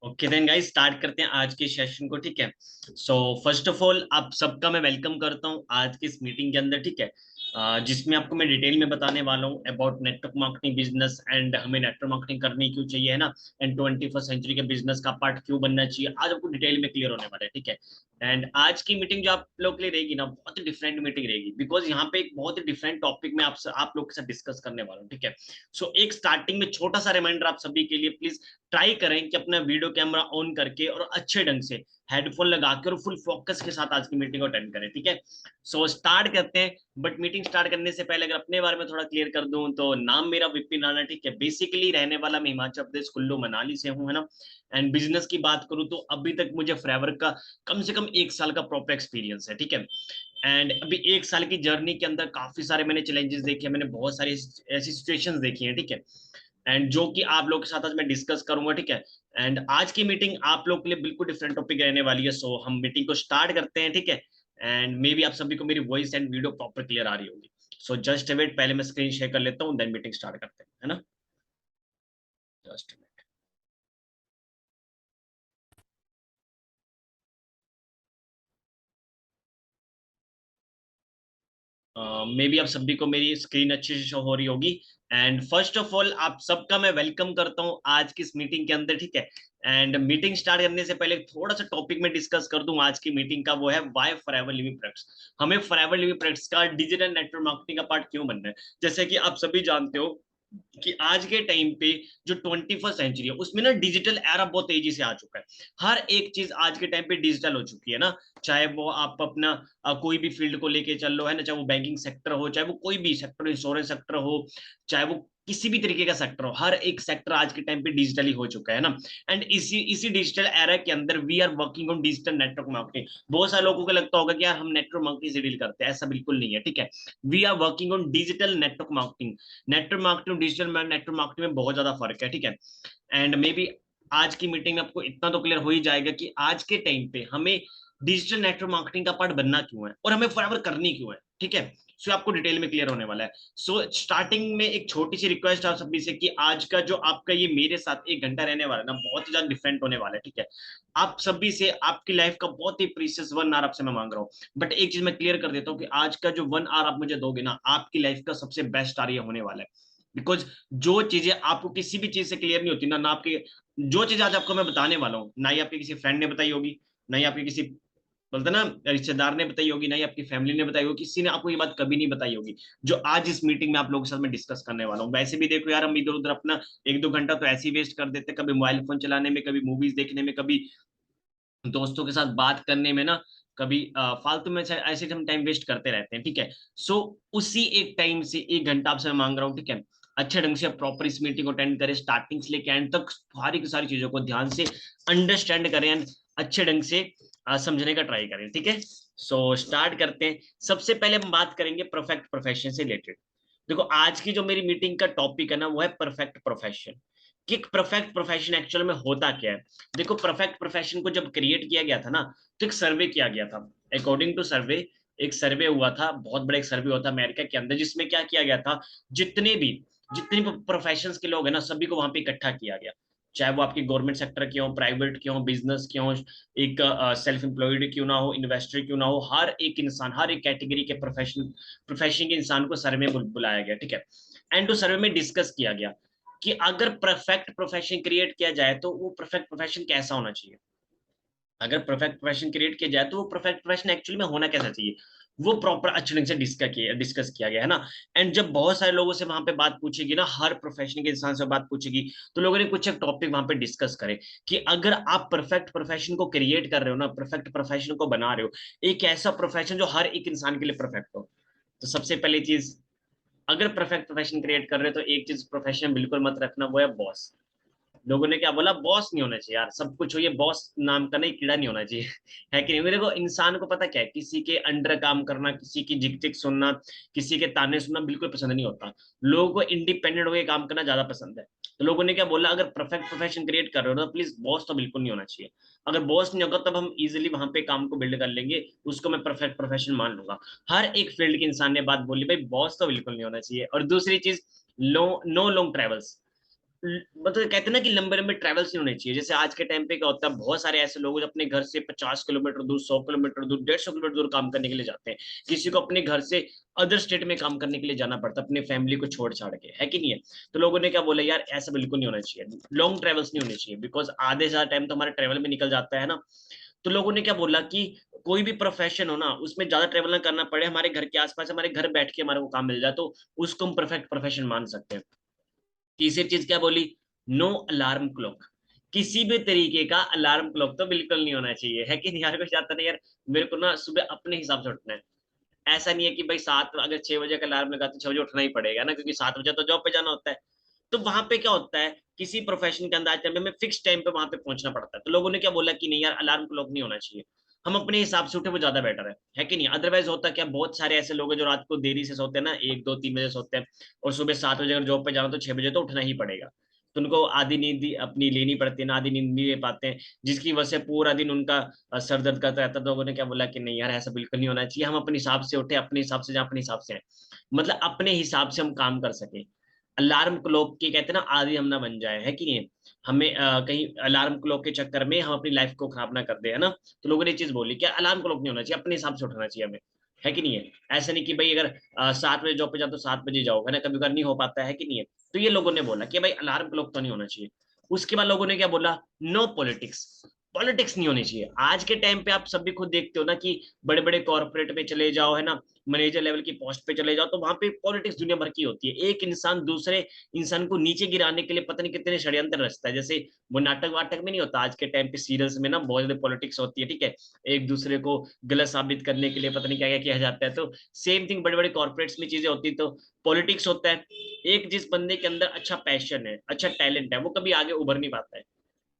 Okay then guys start करते हैं आज के सेशन को। ठीक है। सो फर्स्ट ऑफ ऑल आप सबका मैं वेलकम करता हूं आज की इस मीटिंग के अंदर। ठीक है। जिसमें आपको मैं डिटेल में बताने वाला हूं about network marketing business and हमें नेटवर्क मार्केटिंग करनी क्यों चाहिए, है ना। एंड 21st सेंचुरी के बिजनेस का पार्ट क्यों बनना चाहिए, आज आपको डिटेल में क्लियर होने वाला है। ठीक है। एंड आज की मीटिंग जो आप लोग के लिए रहेगी ना, बहुत ही डिफरेंट मीटिंग रहेगी, बिकॉज यहाँ पे एक बहुत ही डिफरेंट टॉपिक में आप लोग के साथ डिस्कस करने वाला हूँ। ठीक है। सो एक स्टार्टिंग में छोटा सा रिमाइंडर आप सभी के लिए, प्लीज ट्राई करें कि अपना वीडियो कैमरा ऑन करके और अच्छे ढंग से हेडफोन लगा के और फुल फोकस के साथ आज की मीटिंग को अटेंड करें। ठीक है। सो स्टार्ट करते हैं। बट मीटिंग स्टार्ट करने से पहले अगर अपने बारे में थोड़ा क्लियर कर दूं तो नाम मेरा विपिन राणा। ठीक है। बेसिकली रहने वाला मैं हिमाचल प्रदेश कुल्लू मनाली से हूं, है ना। एंड बिजनेस की बात करूं तो अभी तक मुझे फ्रेवर का कम से कम 1 साल का प्रॉपर एक्सपीरियंस है। ठीक है। एंड अभी 1 साल की जर्नी के अंदर काफी सारे मैंने चैलेंजेस देखे, मैंने बहुत सारी ऐसी सिचुएशंस देखी हैं। ठीक है। एंड जो कि आप लोग के साथ आज मैं डिस्कस करूंगा। ठीक है। एंड आज की मीटिंग आप लोग के लिए बिल्कुल डिफरेंट टॉपिक रहने वाली है। सो हम मीटिंग को स्टार्ट करते हैं। ठीक है। एंड मे बी आप सभी को मेरी voice and video proper clear आ रही होगी। सो जस्ट वेट, पहले मैं स्क्रीन शेयर कर लेता हूँ, देन मीटिंग स्टार्ट करते हैं, है ना। जस्ट मे बी आप सभी को मेरी स्क्रीन अच्छे से शो हो रही होगी। एंड फर्स्ट ऑफ ऑल आप सबका मैं वेलकम करता हूं आज की इस मीटिंग के अंदर। ठीक है। एंड मीटिंग स्टार्ट करने से पहले थोड़ा सा टॉपिक में डिस्कस कर दूं आज की मीटिंग का, वो है वाई फॉरएवर लिविंग प्रोडक्ट्स। हमें फॉरएवर लिविंग प्रोडक्ट्स का डिजिटल नेटवर्क मार्केटिंग का पार्ट क्यों बनना है। जैसे कि आप सभी जानते हो कि आज के टाइम पे जो 21st सेंचुरी है उसमें ना डिजिटल एरा बहुत तेजी से आ चुका है। हर एक चीज आज के टाइम पे डिजिटल हो चुकी है ना। चाहे वो आप अपना कोई भी फील्ड को लेके चल लो, है ना। चाहे वो बैंकिंग सेक्टर हो, चाहे वो कोई भी सेक्टर, इंश्योरेंस सेक्टर हो, चाहे वो किसी भी तरीके का सेक्टर हो, हर एक सेक्टर आज के टाइम पे डिजिटली हो चुका है ना। एंड इसी इसी डिजिटल एरा के अंदर we are working on digital network marketing. बहुत सारे लोगों को लगता होगा कि यार हम नेटवर्क मार्केटिंग से डील करते हैं, ऐसा बिल्कुल नहीं है। ठीक है। We are working on digital network marketing. Network marketing digital network marketing में बहुत ज्यादा फर्क है। ठीक है। एंड मे बी आज की मीटिंग में आपको इतना तो क्लियर हो ही जाएगा कि आज के टाइम पे हमें डिजिटल नेटवर्क मार्केटिंग का पार्ट बनना क्यों है और हमें फॉरएवर करनी क्यों है। ठीक है। सो आपको डिटेल में क्लियर होने वाला है। सो स्टार्टिंग में एक छोटी सी रिक्वेस्ट आप सभी से कि आज का जो आपका ये मेरे साथ 1 घंटा रहने वाला है ना, बहुत ही ज्यादा डिफरेंट होने वाला है। ठीक है। आप सभी से आपकी लाइफ का बहुत ही प्रीशियस 1 आवर आपसे मैं मांग रहा हूँ। बट एक चीज मैं क्लियर कर देता हूँ कि आज का जो 1 आवर आप मुझे दोगे ना, आपकी लाइफ का सबसे बेस्ट आर ये होने वाला है। बिकॉज जो चीजें आपको किसी भी चीज से क्लियर नहीं होती ना, ना आपके जो चीज आज आपको मैं बताने वाला हूँ, ना ही आपके किसी फ्रेंड ने बताई होगी, ना ही आपके किसी बोलते ना रिश्तेदार ने बताई होगी, ना ही आपकी फैमिली ने बताई होगी, किसी ने आपको ये बात कभी नहीं बताई होगी जो आज इस मीटिंग में आप लोगों के साथ मैं डिस्कस करने वाला हूँ। वैसे भी देखो यार, हम इधर उधर अपना 1-2 घंटा तो ऐसे ही वेस्ट कर देते, कभी मोबाइल फोन चलाने में, कभी मूवीज देखने में, कभी दोस्तों के साथ बात करने में ना, कभी फालतू में ऐसे हम टाइम वेस्ट करते रहते हैं। ठीक है। सो उसी एक टाइम से 1 घंटा आपसे मैं मांग रहा हूँ। ठीक है। अच्छे ढंग से प्रॉपर इस मीटिंग को अटेंड करें, स्टार्टिंग से लेकर एंड तक सारी की सारी चीजों को ध्यान से अंडरस्टैंड करें एंड अच्छे ढंग से समझने का ट्राई करें। ठीक है। सो स्टार्ट करते हैं। सबसे पहले हम बात करेंगे परफेक्ट प्रोफेशन से रिलेटेड। देखो आज की जो मेरी मीटिंग का टॉपिक है ना, वो है परफेक्ट प्रोफेशन। कि परफेक्ट प्रोफेशन एक्चुअल में होता क्या है। देखो परफेक्ट प्रोफेशन को जब क्रिएट किया गया था ना, तो एक सर्वे किया गया था। अकॉर्डिंग टू सर्वे, एक सर्वे हुआ था, बहुत बड़ा एक सर्वे हुआ था अमेरिका के अंदर, जिसमें क्या किया गया था, जितने भी जितने भी प्रोफेशंस के लोग हैं ना, सभी को वहां पे इकट्ठा किया गया। चाहे वो आपकी गवर्नमेंट सेक्टर के हो, प्राइवेट के हो, बिजनेस के हो, एक सेल्फ एम्प्लॉयड क्यों ना हो, इन्वेस्टर क्यों ना हो, हर एक इंसान, हर एक कैटेगरी के प्रोफेशन के इंसान को सर्वे में बुलाया गया। ठीक है। एंड तो सर्वे में डिस्कस किया गया कि अगर परफेक्ट प्रोफेशन क्रिएट किया जाए तो वो परफेक्ट प्रोफेशन कैसा होना चाहिए। अगर परफेक्ट प्रोफेशन क्रिएट किया जाए तो वो परफेक्ट प्रोफेशन एक्चुअली में होना कैसा चाहिए, वो प्रॉपर अच्छे ढंग से डिस्कस किया गया, है ना। एंड जब बहुत सारे लोगों से वहां पे बात पूछेगी ना, हर प्रोफेशन के इंसान से बात पूछेगी, तो लोगों ने कुछ एक टॉपिक वहां पे डिस्कस करे कि अगर आप परफेक्ट प्रोफेशन को क्रिएट कर रहे हो ना, परफेक्ट प्रोफेशन को बना रहे हो, एक ऐसा प्रोफेशन जो हर एक इंसान के लिए परफेक्ट हो, तो सबसे पहली चीज, अगर परफेक्ट प्रोफेशन क्रिएट कर रहे हो तो एक चीज प्रोफेशन बिल्कुल मत रखना, वो है बॉस। लोगों ने क्या बोला, बॉस नहीं होना चाहिए यार, सब कुछ हो, ये बॉस नाम का नहीं, कीड़ा नहीं होना चाहिए। है कि नहीं। मेरे को इंसान को पता क्या है, किसी के अंडर काम करना, किसी की झिक झिक सुनना, किसी के ताने सुनना बिल्कुल पसंद नहीं होता। लोगों को इंडिपेंडेंट होकर काम करना ज्यादा पसंद है। तो लोगों ने क्या बोला, अगर परफेक्ट प्रोफेशन क्रिएट कर रहे हो तो प्लीज बॉस तो बिल्कुल नहीं होना चाहिए। अगर बॉस नहीं होगा तब हम इजिली वहां पे काम को बिल्ड कर लेंगे, उसको मैं परफेक्ट प्रोफेशन मान लूंगा। हर एक फील्ड के इंसान ने बात बोली, भाई बॉस तो बिल्कुल नहीं होना चाहिए। और दूसरी चीज, नो नो लॉन्ग ट्रेवल्स। मतलब कहते हैं ना कि लंबे लंबे ट्रैवल्स नहीं होने चाहिए। जैसे आज के टाइम पे क्या होता है, बहुत सारे ऐसे लोग जो अपने घर से 50 किलोमीटर दूर, 100 किलोमीटर दूर, 150 किलोमीटर दूर काम करने के लिए जाते हैं। किसी को अपने घर से अदर स्टेट में काम करने के लिए जाना पड़ता है, अपनी फैमिली को छोड़ छाड़ के, है कि नहीं है। तो लोगों ने क्या बोला, यार ऐसा बिल्कुल नहीं होना चाहिए, लॉन्ग ट्रेवल्स नहीं होने चाहिए, बिकॉज आधे से ज्यादा टाइम तो हमारे ट्रेवल में निकल जाता है ना। तो लोगों ने क्या बोला कि कोई भी प्रोफेशन हो ना, उसमें ज्यादा ट्रेवल ना करना पड़े, हमारे घर के आसपास, हमारे घर बैठ के हमारे को काम मिल जाए, तो उसको हम परफेक्ट प्रोफेशन मान सकते हैं। तीसरी चीज क्या बोली, नो अलार्म क्लॉक। किसी भी तरीके का अलार्म क्लॉक तो बिल्कुल नहीं होना चाहिए, है कि नहीं। यार कुछ आता नहीं यार, मेरे को ना सुबह अपने हिसाब से उठना है। ऐसा नहीं है कि भाई सात, अगर 6 बजे का अलार्म लगा तो 6 बजे उठना ही पड़ेगा ना, क्योंकि 7 बजे तो जॉब पे जाना होता है। तो वहां पे क्या होता है, किसी प्रोफेशन के अंदर आज टाइम पे हमें फिक्स टाइम पे वहां पे पहुंचना पड़ता है। तो लोगों ने क्या बोला कि नहीं यार, अलार्म क्लॉक नहीं होना चाहिए, हम अपने हिसाब से उठे वो ज्यादा बेटर है कि नहीं। अदरवाइज होता क्या, बहुत सारे ऐसे लोग हैं जो रात को देरी से सोते हैं ना, 1 2 3 बजे सोते हैं, और सुबह 7 बजे अगर जॉब पे जाना तो 6 बजे तो उठना ही पड़ेगा। तो उनको आधी नींद अपनी लेनी पड़ती है ना, आधी नींद नहीं ले पाते हैं, जिसकी वजह से पूरा दिन उनका सर दर्द करता रहता है। तो लोगों ने क्या बोला कि नहीं यार, ऐसा बिल्कुल नहीं होना चाहिए, हम अपने हिसाब से उठे, अपने हिसाब से जाए, अपने हिसाब से आए, मतलब अपने हिसाब से हम काम कर सके। अलार्म क्लॉक के कहते हैं ना, आदि हम ना बन जाए, है कि नहीं। हमें कहीं अलार्म क्लॉक के चक्कर में हम अपनी लाइफ को खराब ना कर दे, है ना। तो लोगों ने चीज बोली कि अलार्म क्लॉक नहीं होना चाहिए, अपने हिसाब से उठना चाहिए हमें, है कि नहीं है। ऐसा नहीं कि भाई अगर 7 बजे जॉब पे जाओ तो 7 बजे जाओ, है ना, कभी कभी नहीं हो पाता है कि नहीं है। तो ये लोगों ने बोला कि भाई अलार्म क्लॉक तो नहीं होना चाहिए। उसके बाद लोगों ने क्या बोला, नो पॉलिटिक्स। पॉलिटिक्स नहीं होनी चाहिए। आज के टाइम पे आप सब भी खुद देखते हो ना कि बड़े बड़े कॉर्पोरेट में चले जाओ, है ना, मैनेजर लेवल की पोस्ट पे चले जाओ, तो वहां पे पॉलिटिक्स दुनिया भर की होती है। एक इंसान दूसरे इंसान को नीचे गिराने के लिए पता नहीं कितने षड्यंत्र रचता है। जैसे वो नाटक वाटक में नहीं होता, आज के टाइम पे सीरियल्स में ना बहुत ज्यादा पॉलिटिक्स होती है, ठीक है। एक दूसरे को गलत साबित करने के लिए पता नहीं क्या क्या किया जाता है। तो सेम थिंग बड़े बड़े कॉर्पोरेट्स में चीजें होती है, तो पॉलिटिक्स होता है। एक जिस बंदे के अंदर अच्छा पैशन है, अच्छा टैलेंट है, वो कभी आगे उभर नहीं पाता है,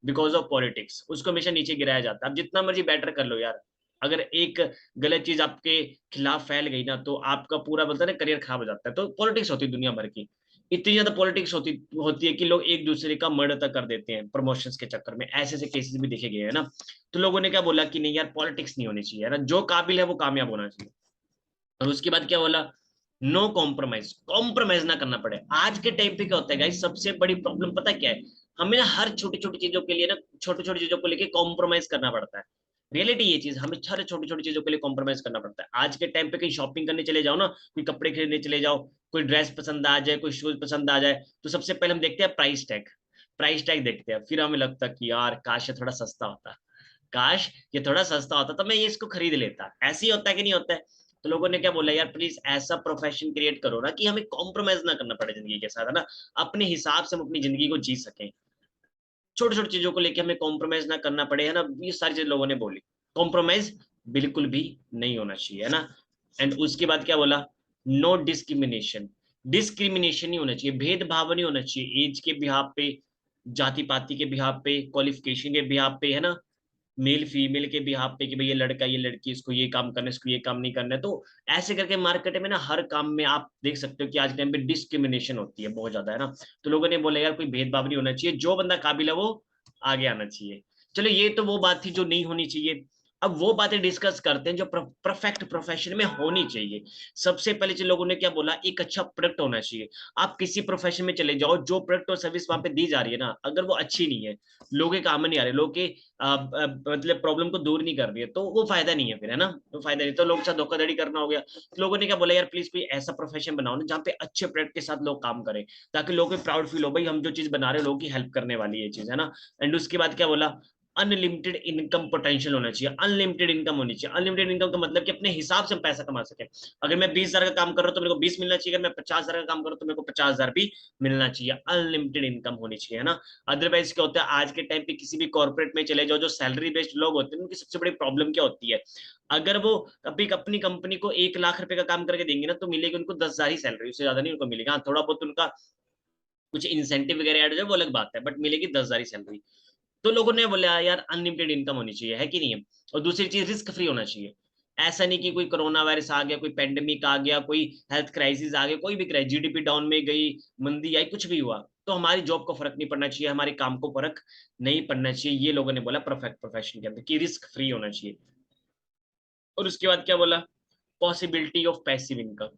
बिकॉज ऑफ पॉलिटिक्स उसको हमेशा नीचे गिराया जाता है। आप जितना मर्जी बेटर कर लो यार, अगर एक गलत चीज आपके खिलाफ फैल गई ना, तो आपका पूरा बोलता है ना करियर खराब हो जाता है। तो पॉलिटिक्स होती है दुनिया भर की, इतनी ज्यादा पॉलिटिक्स होती होती है कि लोग एक दूसरे का मर्डर तक कर देते हैं प्रमोशंस के चक्कर में। ऐसे ऐसे केसेस भी देखे गए हैं ना। तो लोगों ने क्या बोला कि नहीं यार, पॉलिटिक्स नहीं होनी चाहिए, है ना, जो काबिल है वो कामयाब होना चाहिए। और उसके बाद क्या बोला, नो कॉम्प्रोमाइज, कॉम्प्रोमाइज ना करना पड़े। आज के टाइम पे क्या होता है गाइस, सबसे बड़ी प्रॉब्लम पता क्या है, हमें ना हर छोटी छोटी चीजों के लिए ना, छोटी छोटी चीजों को लेके कॉम्प्रोमाइज करना पड़ता है। रियलिटी ये चीज, हमें हर छोटी छोटी चीजों के लिए कॉम्प्रोमाइज करना पड़ता है। आज के टाइम पे कहीं शॉपिंग करने चले जाओ ना, कोई कपड़े खरीदने चले जाओ, कोई ड्रेस पसंद आ जाए, कोई शूज पसंद आ जाए, तो सबसे पहले हम देखते हैं प्राइस टैग। प्राइस टैग देखते हैं, फिर हमें लगता है कि यार काश ये थोड़ा सस्ता होता, काश ये थोड़ा सस्ता होता तो मैं ये इसको खरीद लेता। ऐसे ही होता है कि नहीं होता है। तो लोगों ने क्या बोला, यार प्लीज ऐसा प्रोफेशन क्रिएट करो ना कि हमें कॉम्प्रोमाइज ना करना पड़े जिंदगी के साथ, है ना, अपने हिसाब से हम अपनी जिंदगी को जी सकें। छोटी छोटी चीजों को लेके हमें कॉम्प्रोमाइज ना करना पड़े, है ना, ये सारी चीज लोगों ने बोली। कॉम्प्रोमाइज बिल्कुल भी नहीं होना चाहिए, है ना। एंड उसके बाद क्या बोला, नो डिस्क्रिमिनेशन। डिस्क्रिमिनेशन नहीं होना चाहिए, भेदभाव नहीं होना चाहिए, एज के बिहाफ पे, जाति पाति के बिहाफ पे, क्वालिफिकेशन के बिहाफ पे, है ना, मेल फीमेल के बिहाफ पे कि भाई ये लड़का ये लड़की, इसको ये काम करना है, इसको ये काम नहीं करना है। तो ऐसे करके मार्केट में ना हर काम में आप देख सकते हो कि आज टाइम पे डिस्क्रिमिनेशन होती है बहुत ज्यादा, है ना। तो लोगों ने बोला यार कोई भेदभाव नहीं होना चाहिए, जो बंदा काबिल है वो आगे आना चाहिए। चलो ये तो वो बात थी जो नहीं होनी चाहिए। अब वो बातें डिस्कस करते हैं जो परफेक्ट प्रोफेशन में होनी चाहिए। सबसे पहले जो लोगों ने क्या बोला, एक अच्छा प्रोडक्ट होना चाहिए। आप किसी प्रोफेशन में चले जाओ, जो प्रोडक्ट और सर्विस वहां पे दी जा रही है ना, अगर वो अच्छी नहीं है, लोगों के काम में नहीं आ रहे, लोगों के मतलब प्रॉब्लम को दूर नहीं कर रही है, तो वो फायदा नहीं है फिर, है ना। तो फायदा नहीं, तो लोगों के साथ धोखाधड़ी करना हो गया। तो लोगों ने क्या बोला, यार प्लीज कोई ऐसा प्रोफेशन बनाओ ना जहाँ पे अच्छे प्रोडक्ट के साथ लोग काम करें, ताकि लोगों को प्राउड फील हो, भाई हम जो चीज बना रहे हैं लोगों की हेल्प करने वाली है चीज, है ना। एंड उसके बाद क्या बोला, अनलिमिटेड इनकम पोटेंशियल होना चाहिए। अनलिमिटेड इनकम होनी चाहिए। अनलिमिटेड इनकम का मतलब कि अपने हिसाब से हम पैसा कमा सके। अगर मैं 20,000 का काम कर रहा हूँ तो मेरे को 20 मिलना चाहिए, अगर मैं 50,000 का काम कर रहा हूँ तो मेरे को 50,000 भी मिलना चाहिए। अनलिमिटेड इनकम होनी चाहिए, है ना। अदरवाइज क्या होता है, आज के टाइम पे किसी भी कॉर्पोरेट में चले जाओ, जो सैलरी बेस्ड लोग होते हैं उनकी सबसे बड़ी प्रॉब्लम क्या होती है, अगर वो कभी अपनी कंपनी को 1 लाख रुपए का काम करके देंगे ना, तो मिलेगी उनको 10,000 ही सैलरी, उससे ज्यादा नहीं उनको मिलेगा। हाँ, थोड़ा बहुत उनका कुछ इंसेंटिव वगैरह ऐड हो जाए वो अलग बात है, बट मिलेगी 10,000 ही सैलरी। तो लोगों ने बोला यार अनलिमिटेड इनकम होनी चाहिए, है कि नहीं है। और दूसरी चीज, रिस्क फ्री होना चाहिए। ऐसा नहीं कि कोई कोरोना वायरस आ गया, कोई पेंडेमिक आ गया, कोई हेल्थ क्राइसिस आ गया, कोई भी क्राइसिस, जीडीपी डाउन में गई, मंदी आई, कुछ भी हुआ, तो हमारी जॉब को फर्क नहीं पड़ना चाहिए, हमारे काम को फर्क नहीं पड़ना चाहिए। ये लोगों ने बोला परफेक्ट प्रोफेशन के अंदर कि रिस्क फ्री होना चाहिए। और उसके बाद क्या बोला, पॉसिबिलिटी ऑफ पैसिव इनकम।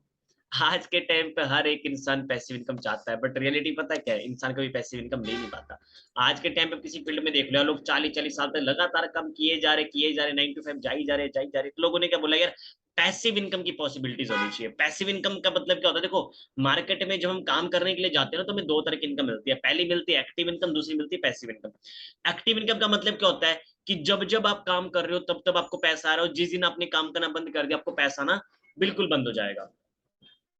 आज के टाइम पे हर एक इंसान पैसिव इनकम चाहता है, बट रियलिटी पता है क्या है, इंसान कभी पैसिव इनकम ले नहीं पाता। आज के टाइम पे किसी फील्ड में देख लो, लोग 40-40 साल तक लगातार काम किए जा रहे 9 to 5 जा ही जा रहे, तो लोगों ने क्या बोला यार, पैसिव इनकम की पॉसिबिलिटीज होनी चाहिए। पैसिव इनकम का मतलब क्या होता है, देखो मार्केट में जब हम काम करने के लिए जाते हैं ना, तो हमें दो तरह की इनकम मिलती है। पहली मिलती है एक्टिव इनकम, दूसरी मिलती है पैसिव इनकम। एक्टिव इनकम का मतलब क्या होता है कि जब जब आप काम कर रहे हो तब तब आपको पैसा आ रहा हो, जिस दिन आपने काम करना बंद कर दिया आपको पैसा ना बिल्कुल बंद हो जाएगा।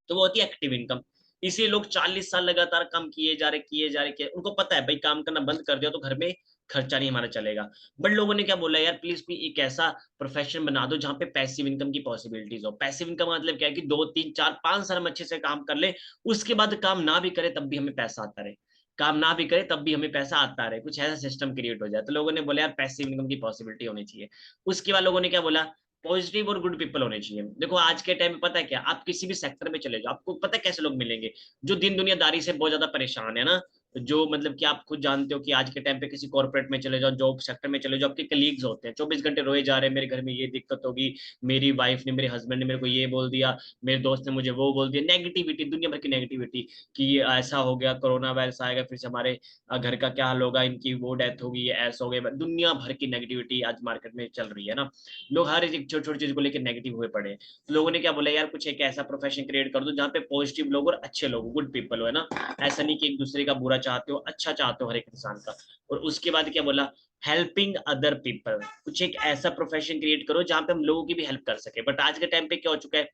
तो वो होती है एक्टिव इनकम। इसी लोग 40 साल लगातार काम किए जा रहे, उनको पता है भाई काम करना बंद कर दिया तो घर में खर्चा नहीं हमारा चलेगा। बट लोगों ने क्या बोला यार, प्लीज कोई एक ऐसा प्रोफेशन बना दो जहां पे पैसिव इनकम की पॉसिबिलिटीज हो। पैसिव इनकम का मतलब क्या है कि 2 3 4 5 साल हम अच्छे से काम कर ले, उसके बाद काम ना भी करे तब भी हमें पैसा आता रहे, काम ना भी करे तब भी हमें पैसा आता रहे, कुछ ऐसा सिस्टम क्रिएट हो जाए। तो लोगों ने बोला यार पैसिव इनकम की पॉसिबिलिटी होनी चाहिए। उसके बाद लोगों ने क्या बोला, पॉजिटिव और गुड पीपल होने चाहिए। देखो आज के टाइम में पता है क्या, आप किसी भी सेक्टर में चले जाओ, आपको पता है कैसे लोग मिलेंगे, जो दिन दुनियादारी से बहुत ज्यादा परेशान है ना, जो मतलब कि आप खुद जानते हो कि आज के टाइम पे किसी कॉर्पोरेट में चले जाओ, जॉब सेक्टर में चले जाओ, आपके कलीग्स होते हैं 24 घंटे रोए जा रहे हैं, मेरे घर में ये दिक्कत होगी, मेरी वाइफ ने, मेरे हस्बैंड ने मेरे को ये बोल दिया, मेरे दोस्त ने मुझे वो बोल दिया, नेगेटिविटी, दुनिया भर की नेगेटिविटी, कि ये ऐसा हो गया, कोरोना वायरस आएगा, फिर से हमारे घर का क्या हाल होगा, इनकी वो डेथ होगी, ये ऐसा हो गया, दुनिया भर की नेगेटिविटी आज मार्केट में चल रही है ना। लोग हर एक छोटी छोटी चीज को लेकर नेगेटिव हुए पड़े हैं। तो लोगों ने क्या बोला यार, कुछ एक ऐसा प्रोफेशन क्रिएट कर दो जहाँ पे पॉजिटिव लोग और अच्छे लोग, गुड पीपल हो, है ना। ऐसा नहीं कि एक दूसरे का बुरा चाहते हो, अच्छा चाहते हो हर एक इंसान का। और उसके बाद क्या बोला, हेल्पिंग अदर पीपल। कुछ एक ऐसा प्रोफेशन क्रिएट करो जहाँ पे हम लोगों की भी हेल्प कर सके। बट आज के टाइम पे क्या हो चुका है,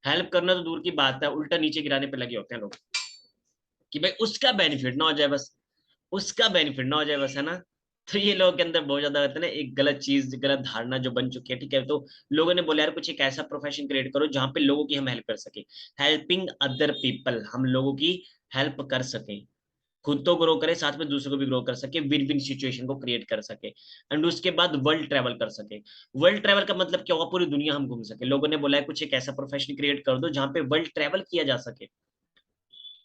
हेल्प करना तो दूर की बात है, उल्टा नीचे गिराने पे लगे होते हैं लोग, कि भाई उसका बेनिफिट ना हो जाए बस, उसका बेनिफिट ना हो जाए बस, है ना। तो ये लोगों के अंदर बहुत ज्यादा होता है ना, एक गलत चीज, गलत धारणा जो बन चुकी है, ठीक है। तो लोगों ने बोला यार कुछ एक ऐसा प्रोफेशन क्रिएट करो जहां पे लोगों की हम हेल्प कर सके, हेल्पिंग अदर पीपल, हम लोगों की हेल्प कर सके, खुद तो ग्रो करे साथ में दूसरों को भी ग्रो कर सके, विन विन सिचुएशन को क्रिएट कर सके। एंड उसके बाद वर्ल्ड ट्रेवल कर सके। वर्ल्ड ट्रेवल का मतलब क्या होगा, पूरी दुनिया हम घूम सके। लोगों ने बोला है कुछ एक ऐसा प्रोफेशन क्रिएट कर दो जहां पे वर्ल्ड ट्रेवल किया जा सके।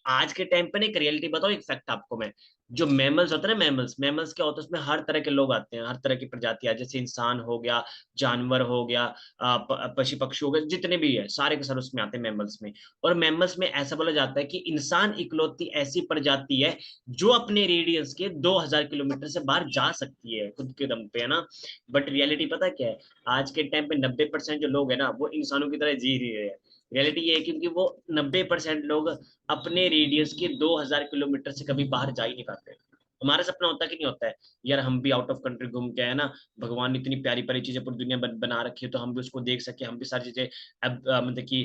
आज के टाइम पे ना एक रियलिटी बताओ, एक फैक्ट आपको मैं, जो मैमल्स होते हैं ना, मैमल्स, मैमल्स क्या होता है, उसमें हर तरह के लोग आते हैं, हर तरह की प्रजातियां, जैसे इंसान हो गया, जानवर हो गया, पशु पक्षी हो गए, जितने भी है सारे के सारे उसमें आते हैं मैमल्स में। और मैमल्स में ऐसा बोला जाता है कि इंसान इकलौती ऐसी प्रजाति है जो अपने रेडियस के 2000 किलोमीटर से बाहर जा सकती है खुद के दम पे, है ना। बट रियलिटी पता क्या है, आज के टाइम पे 90% जो लोग है ना, वो इंसानों की तरह जी रहे हैं। रियलिटी ये है क्योंकि वो 90% लोग अपने रेडियस के 2000 किलोमीटर से कभी बाहर जा ही नहीं पाते। हमारा सपना होता है कि नहीं होता है यार, हम भी आउट ऑफ कंट्री घूम के है ना, भगवान ने इतनी प्यारी प्यारी चीजें पूरी दुनिया बना रखी है, तो हम भी उसको देख सके, हम भी सारी चीजें मतलब कि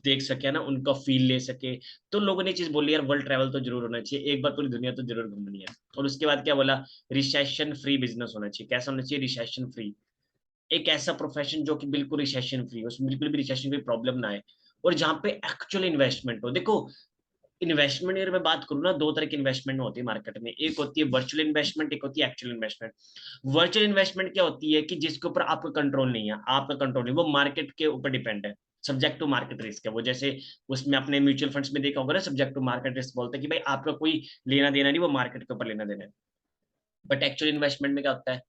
देख सके ना, उनका फील ले सके। तो लोगों ने चीज बोली यार, वर्ल्ड ट्रैवल तो जरूर होना चाहिए, एक बार पूरी दुनिया तो जरूर घूमनी है। और उसके बाद क्या बोला, रिसेशन फ्री बिजनेस होना चाहिए। कैसा होना चाहिए, रिसेशन फ्री। एक ऐसा प्रोफेशन जो कि बिल्कुल रिसेशन फ्री हो, उसमें बिल्कुल भी रिसेशन की प्रॉब्लम ना आए, और जहाँ पे एक्चुअल इन्वेस्टमेंट हो। देखो इन्वेस्टमेंट अगर मैं बात करूँ ना, दो तरह की इन्वेस्टमेंट होती है मार्केट में, एक होती है वर्चुअल इन्वेस्टमेंट, एक होती है एक्चुअल इन्वेस्टमेंट। वर्चुअल इन्वेस्टमेंट क्या होती है कि जिसके ऊपर आपका कंट्रोल नहीं है, आपका कंट्रोल नहीं, वो मार्केट के ऊपर डिपेंड है, सब्जेक्ट टू मार्केट रिस्क है वो। जैसे उसमें अपने म्यूचुअल फंड्स में देखा होगा ना, सब्जेक्ट टू मार्केट रिस्क बोलते हैं कि भाई आपका कोई लेना देना नहीं, वो मार्केट के ऊपर लेना देना है। बट एक्चुअल इन्वेस्टमेंट में क्या होता है,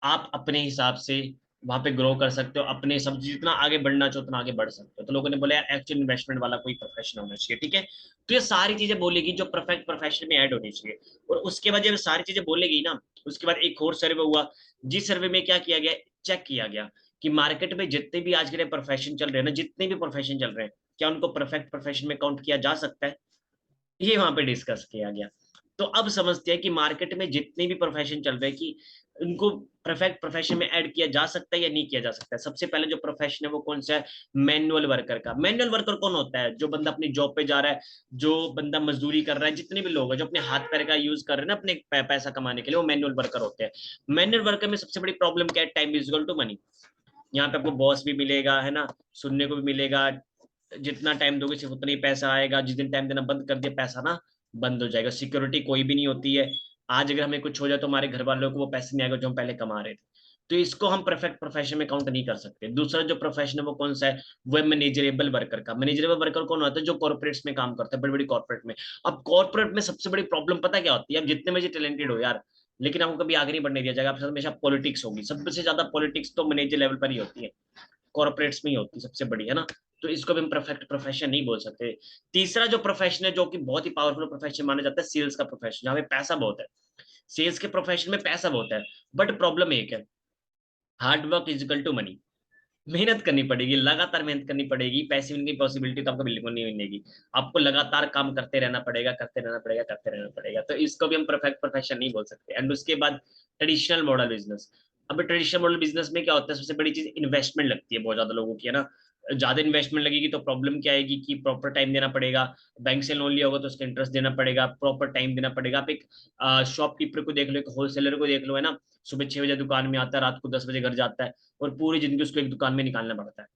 आप अपने हिसाब से वहां पे ग्रो कर सकते हो, अपने सब जितना आगे बढ़ना चाहो उतना आगे बढ़ सकते हो। तो लोगों ने बोला एक्चुअल इन्वेस्टमेंट वाला कोई प्रोफेशन होना चाहिए, ठीक है। तो ये सारी चीजें बोलेगी जो परफेक्ट प्रोफेशन में ऐड होनी चाहिए। और उसके बाद जब सारी चीजें बोलेगी ना, उसके बाद एक और सर्वे हुआ, जिस सर्वे में क्या किया गया, चेक किया गया कि मार्केट में जितने भी आज के प्रोफेशन चल रहे हैं ना, जितने भी प्रोफेशन चल रहे हैं, क्या उनको परफेक्ट प्रोफेशन में काउंट किया जा सकता है, ये वहां पे डिस्कस किया गया। तो अब समझते हैं कि मार्केट में जितने भी प्रोफेशन चल रहे हैं कि उनको परफेक्ट प्रोफेशन में ऐड किया जा सकता है या नहीं किया जा सकता है। सबसे पहले जो प्रोफेशन है वो कौन सा है, मैनुअल वर्कर का। मैनुअल वर्कर कौन होता है, जो बंदा अपनी जॉब पे जा रहा है, जो बंदा मजदूरी कर रहा है, जितने भी लोग हैं जो अपने हाथ पैर का यूज कर रहे हैं ना अपने पैसा कमाने के लिए, वो मैनुअल वर्कर होते हैं। मैनुअल वर्कर में सबसे बड़ी प्रॉब्लम क्या है, time is equal to money. यहाँ पे आपको बॉस भी मिलेगा, है ना, सुनने को भी मिलेगा, जितना टाइम दोगे सिर्फ उतना ही पैसा आएगा, जिस दिन टाइम देना बंद कर दिया पैसा ना बंद हो जाएगा, सिक्योरिटी कोई भी नहीं होती है। आज अगर हमें कुछ हो जाए तो हमारे घर वालों को वो पैसे नहीं आएगा जो हम पहले कमा रहे थे। तो इसको हम परफेक्ट प्रोफेशन में काउंट नहीं कर सकते। दूसरा जो प्रोफेशन है वो कौन सा है, वो है मैनेजरेबल वर्कर का। मैनेजरेबल वर्कर कौन होता है, जो कॉर्पोरेट्स में काम करता है, बड़ी बड़ी कॉर्पोरेट में। अब कॉर्पोरेट में सबसे बड़ी प्रॉब्लम पता क्या होती है, अब जितने में टैलेंटेड हो यार, लेकिन आपको कभी आगे नहीं बढ़ने दिया जाएगा, आपके साथ हमेशा पॉलिटिक्स होगी। सबसे ज्यादा पॉलिटिक्स तो मैनेजर लेवल पर ही होती है, कॉर्पोरेट्स में ही होती है सबसे बड़ी, है ना। तो इसको भी हम परफेक्ट प्रोफेशन नहीं बोल सकते। तीसरा जो प्रोफेशन है जो कि बहुत ही पावरफुल प्रोफेशन माना जाता है, सेल्स का प्रोफेशन, जहाँ पे पैसा बहुत है। सेल्स के प्रोफेशन में पैसा बहुत है, बट प्रॉब्लम एक है, hard work is equal to money. मेहनत करनी पड़ेगी, लगातार मेहनत करनी पड़ेगी, पैसे मिलने की पॉसिबिलिटी तो आपको बिल्कुल नहीं मिलेगी। आपको लगातार काम करते रहना पड़ेगा, करते रहना पड़ेगा, करते रहना पड़ेगा। तो इसको भी हम परफेक्ट प्रोफेशन नहीं बोल सकते। एंड उसके बाद ट्रेडिशनल मॉडल बिजनेस। अब ट्रेडिशनल मॉडल बिजनेस में क्या होता है, सबसे बड़ी चीज इन्वेस्टमेंट लगती है बहुत ज्यादा लोगों की, है ना। ज्यादा इन्वेस्टमेंट लगेगी तो प्रॉब्लम क्या आएगी कि प्रॉपर टाइम देना पड़ेगा। बैंक से लोन लिया होगा तो उसका इंटरेस्ट देना पड़ेगा, प्रॉपर टाइम देना पड़ेगा। आप एक शॉपकीपर को देख लो, एक होलसेलर को देख लो, है ना। सुबह 6 बजे दुकान में आता है, रात को 10 बजे घर जाता है, और पूरी जिंदगी उसको एक दुकान में निकालना पड़ता है।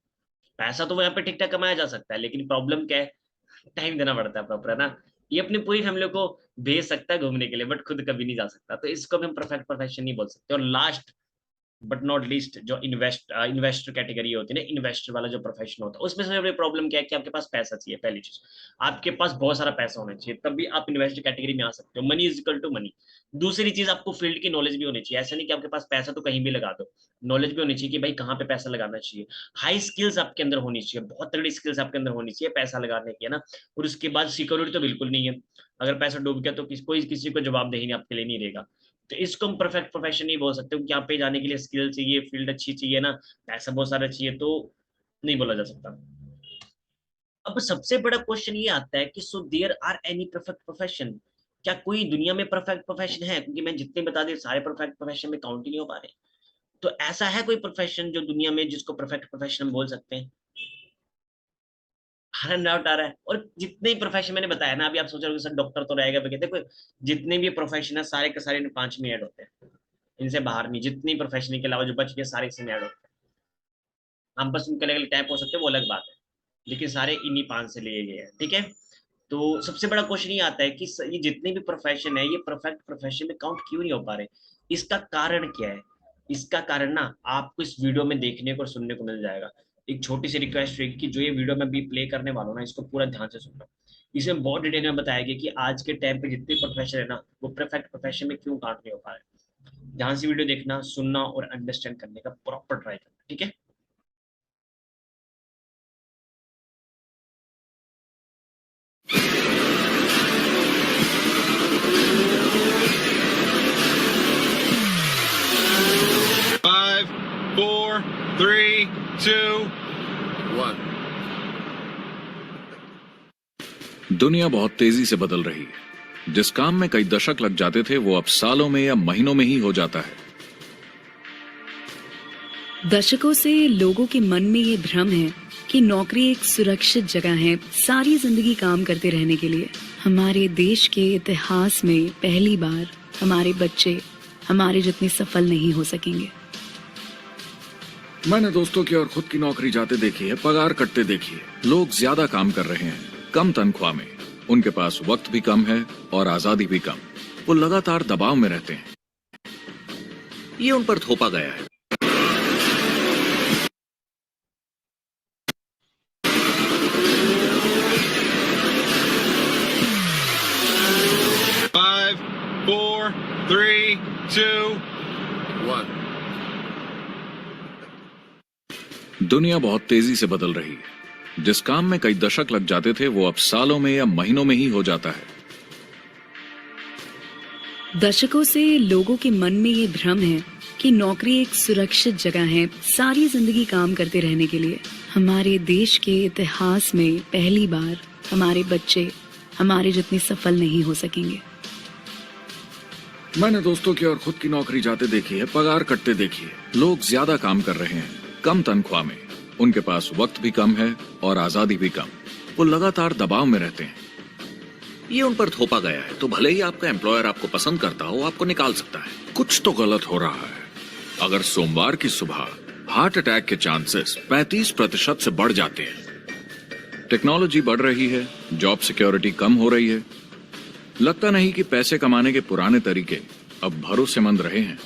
पैसा तो वो यहाँ पे ठीक ठाक कमाया जा सकता है, लेकिन प्रॉब्लम क्या है, टाइम देना पड़ता है प्रॉपर, है ना। ये अपनी पूरी फैमिली को भेज सकता है घूमने के लिए, बट खुद कभी नहीं जा सकता। तो इसको भी हम परफेक्ट प्रोफेशन नहीं बोल सकते। और लास्ट बट नॉट लीस्ट, जो इन्वेस्टर कैटेगरी होती है ना, इन्वेस्टर वाला जो प्रोफेशन होता है, उसमें सबसे बड़ी प्रॉब्लम क्या है कि आपके पास पैसा चाहिए। पहली चीज, आपके पास बहुत सारा पैसा होना चाहिए, तब भी आप इन्वेस्टर कैटेगरी में आ सकते हो। Money is equal to money. दूसरी चीज, आपको फील्ड की नॉलेज भी होनी चाहिए। ऐसा नहीं कि आपके पास पैसा तो कहीं भी लगा दो, नॉलेज भी होनी चाहिए कि भाई कहाँ पे पैसा लगाना चाहिए। हाई स्किल्स आपके अंदर होनी चाहिए, बहुत तगड़ी स्किल्स आपके अंदर होनी चाहिए पैसा लगाने की, है ना। और उसके बाद सिक्योरिटी तो बिल्कुल नहीं है। अगर पैसा डूब गया तो कोई किसी को जवाबदेही नहीं आपके लिए नहीं रहेगा। तो इसको हम परफेक्ट प्रोफेशन नहीं बोल सकते, क्योंकि यहाँ पे जाने के लिए स्किल चाहिए, फील्ड अच्छी चाहिए ना, पैसा बहुत सारा चाहिए, तो नहीं बोला जा सकता। अब सबसे बड़ा क्वेश्चन ये आता है कि so there are any perfect profession. क्या कोई दुनिया में परफेक्ट प्रोफेशन है? क्योंकि मैं जितने बता दे सारे परफेक्ट प्रोफेशन में काउंट ही नहीं हो पा रहे। तो ऐसा है कोई प्रोफेशन जो दुनिया में जिसको परफेक्ट प्रोफेशन हम बोल सकते हैं? हर डाउट आ रहा है। और जितने ही प्रोफेशन मैंने बताया ना, अभी आप सोच रहे हो सर डॉक्टर तो रहेगा, देखो जितने भी प्रोफेशन है सारे के सारे इन 5 में ऐड होते हैं, इनसे बाहर नहीं। जितनी प्रोफेशनल के अलावा जो बच गए सारे इसमें ऐड होते हैं। हम बस उनके अलग अलग टाइप हो सकते हैं, वो अलग बात है, लेकिन सारे इन्हीं 5 से लिए गए हैं, ठीक है। तो सबसे बड़ा क्वेश्चन ये आता है कि ये जितने भी प्रोफेशन है, ये परफेक्ट प्रोफेशन में काउंट क्यों नहीं हो पा रहे? इसका कारण क्या है? इसका कारण ना आपको इस वीडियो में देखने को और सुनने को मिल जाएगा। एक छोटी सी रिक्वेस्ट है कि जो ये वीडियो मैं अभी प्ले करने वाला हूँ ना, इसको पूरा ध्यान से सुनना। इसमें बहुत डिटेल में बताया गया कि आज के टाइम पे जितने प्रोफेशन है ना, वो परफेक्ट प्रोफेशन में क्यों काउंट नहीं हो पा रहे। ध्यान से वीडियो देखना, सुनना और अंडरस्टैंड करने का प्रॉपर ट्राई करना, ठीक है। 5, 4, 3, 2, 1। दुनिया बहुत तेजी से बदल रही है। जिस काम में कई दशक लग जाते थे वो अब सालों में या महीनों में ही हो जाता है। दशकों से लोगों के मन में ये भ्रम है कि नौकरी एक सुरक्षित जगह है सारी जिंदगी काम करते रहने के लिए। हमारे देश के इतिहास में पहली बार हमारे बच्चे हमारे जितने सफल नहीं हो सकेंगे। मैंने दोस्तों की और खुद की नौकरी जाते देखी है, पगार कटते देखी है। लोग ज्यादा काम कर रहे हैं कम तनख्वाह में, उनके पास वक्त भी कम है और आजादी भी कम। वो लगातार दबाव में रहते हैं। ये उन पर थोपा गया है। Five, 4, 3, 2, 1। दुनिया बहुत तेजी से बदल रही है। जिस काम में कई दशक लग जाते थे वो अब सालों में या महीनों में ही हो जाता है। दशकों से लोगों के मन में ये भ्रम है कि नौकरी एक सुरक्षित जगह है सारी जिंदगी काम करते रहने के लिए। हमारे देश के इतिहास में पहली बार हमारे बच्चे हमारे जितने सफल नहीं हो सकेंगे। मैंने दोस्तों की और खुद की नौकरी जाते देखी है, पगार कटते देखी है। लोग ज्यादा काम कर रहे हैं कम तनख्वाह में, उनके पास वक्त भी कम है और आजादी भी कम। वो लगातार दबाव में रहते हैं। ये उन पर थोपा गया है। तो भले ही आपका एम्प्लॉयर आपको पसंद करता हो, आपको निकाल सकता है। कुछ तो गलत हो रहा है। अगर सोमवार की सुबह हार्ट अटैक के चांसेस 35% से बढ़ जाते हैं। टेक्नोलॉजी बढ़ रही है, जॉब सिक्योरिटी कम हो रही है। लगता नहीं कि पैसे कमाने के पुराने तरीके अब भरोसेमंद रहे हैं।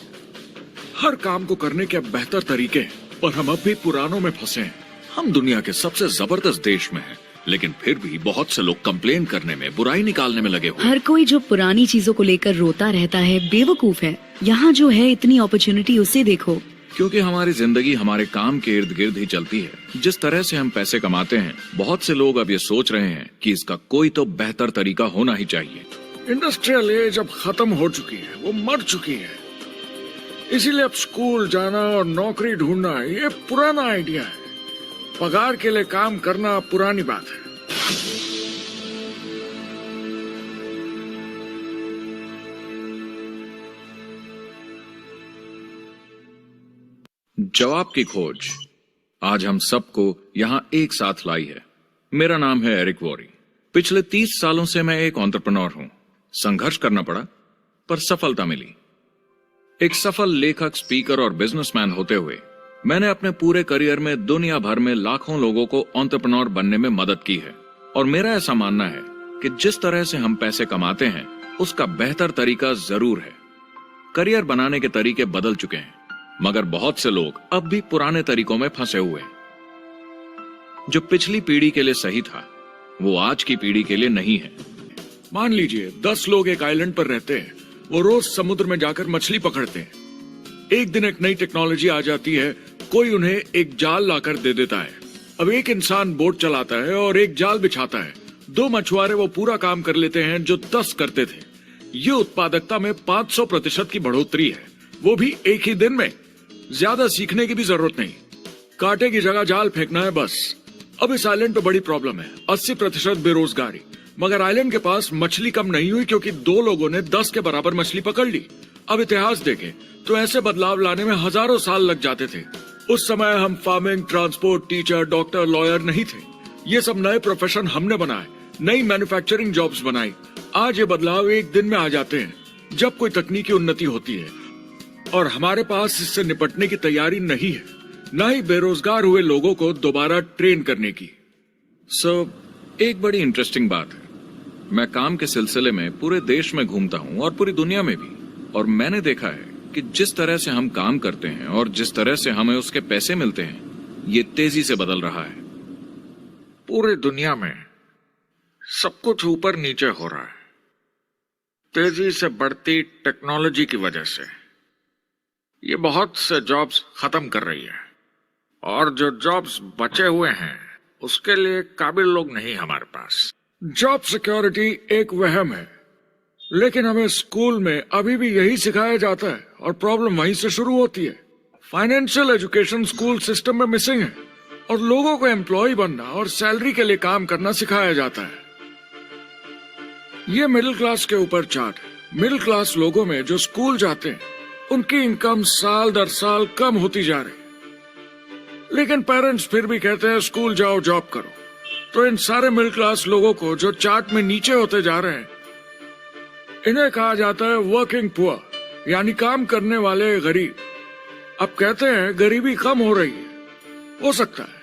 हर काम को करने के अब बेहतर तरीके, पर हम अब भी पुरानों में फंसे हैं। हम दुनिया के सबसे जबरदस्त देश में हैं, लेकिन फिर भी बहुत से लोग कंप्लेन करने में, बुराई निकालने में लगे हुए। हर कोई जो पुरानी चीजों को लेकर रोता रहता है बेवकूफ है। यहाँ जो है इतनी अपॉर्चुनिटी उसे देखो। क्योंकि हमारी जिंदगी हमारे काम के इर्द गिर्द ही चलती है। जिस तरह से हम पैसे कमाते हैं, बहुत से लोग अब ये सोच रहे हैं कि इसका कोई तो बेहतर तरीका होना ही चाहिए। इंडस्ट्रियल एज अब खत्म हो चुकी है, वो मर चुकी है। इसीलिए अब स्कूल जाना और नौकरी ढूंढना ये पुराना आइडिया है। पगार के लिए काम करना पुरानी बात है। जवाब की खोज आज हम सबको यहां एक साथ लाई है। मेरा नाम है एरिक वॉरी। पिछले 30 सालों से मैं एक एंटरप्रेन्योर हूं। संघर्ष करना पड़ा, पर सफलता मिली। एक सफल लेखक, स्पीकर और बिजनेसमैन होते हुए मैंने अपने पूरे करियर में दुनिया भर में लाखों लोगों को एंटरप्रेन्योर बनने में मदद की है। और मेरा ऐसा मानना है कि जिस तरह से हम पैसे कमाते हैं, उसका बेहतर तरीका जरूर है। करियर बनाने के तरीके बदल चुके हैं, मगर बहुत से लोग अब भी पुराने तरीकों में फंसे हुए हैं। जो पिछली पीढ़ी के लिए सही था, वो आज की पीढ़ी के लिए नहीं है। मान लीजिए 10 लोग एक आइलैंड पर रहते हैं। वो रोज समुद्र में जाकर मछली पकड़ते हैं। एक दिन एक नई टेक्नोलॉजी आ जाती है, कोई उन्हें एक जाल लाकर दे देता है। अब एक इंसान बोट चलाता है और एक जाल बिछाता है। 2 मछुआरे वो पूरा काम कर लेते हैं जो 10 करते थे। ये उत्पादकता में 500% की बढ़ोतरी है, वो भी एक ही दिन में। ज्यादा सीखने की भी जरूरत नहीं, कांटे की जगह जाल फेंकना है बस। अब इस आइलैंड पे बड़ी प्रॉब्लम है, 80% बेरोजगारी। मगर आइलैंड के पास मछली कम नहीं हुई, क्योंकि 2 लोगों ने 10 के बराबर मछली पकड़ ली। अब इतिहास देखें तो ऐसे बदलाव लाने में हजारों साल लग जाते थे। उस समय हम farming, transport, teacher, doctor, lawyer नहीं थे। ये सब नए प्रोफेशन हमने बनाए, नई मैन्युफैक्चरिंग जॉब्स बनाई। आज ये बदलाव एक दिन में आ जाते हैं, जब कोई तकनीकी उन्नति होती है। और हमारे पास इससे निपटने की तैयारी नहीं है, न ही बेरोजगार हुए लोगों को दोबारा ट्रेन करने की। एक बड़ी इंटरेस्टिंग बात है। मैं काम के सिलसिले में पूरे देश में घूमता हूं और पूरी दुनिया में भी, और मैंने देखा है कि जिस तरह से हम काम करते हैं और जिस तरह से हमें उसके पैसे मिलते हैं, ये तेजी से बदल रहा है। पूरी दुनिया में सब कुछ ऊपर नीचे हो रहा है, तेजी से बढ़ती टेक्नोलॉजी की वजह से। ये बहुत से जॉब्स खत्म कर रही है, और जो जॉब्स बचे हुए हैं उसके लिए काबिल लोग नहीं हमारे पास। जॉब सिक्योरिटी एक वहम है, लेकिन हमें स्कूल में अभी भी यही सिखाया जाता है, और प्रॉब्लम वहीं से शुरू होती है। फाइनेंशियल एजुकेशन स्कूल सिस्टम में मिसिंग है, और लोगों को एम्प्लॉय बनना और सैलरी के लिए काम करना सिखाया जाता है। ये मिडिल क्लास के ऊपर चार्ट है। मिडिल क्लास लोगों में जो स्कूल जाते हैं, उनकी इनकम साल दर साल कम होती जा रही, लेकिन पेरेंट्स फिर भी कहते हैं स्कूल जाओ, जॉब करो। तो इन सारे मिडिल क्लास लोगों को जो चार्ट में नीचे होते जा रहे हैं, इन्हें कहा जाता है वर्किंग पुअर, यानी काम करने वाले गरीब। अब कहते हैं गरीबी कम हो रही है, हो सकता है,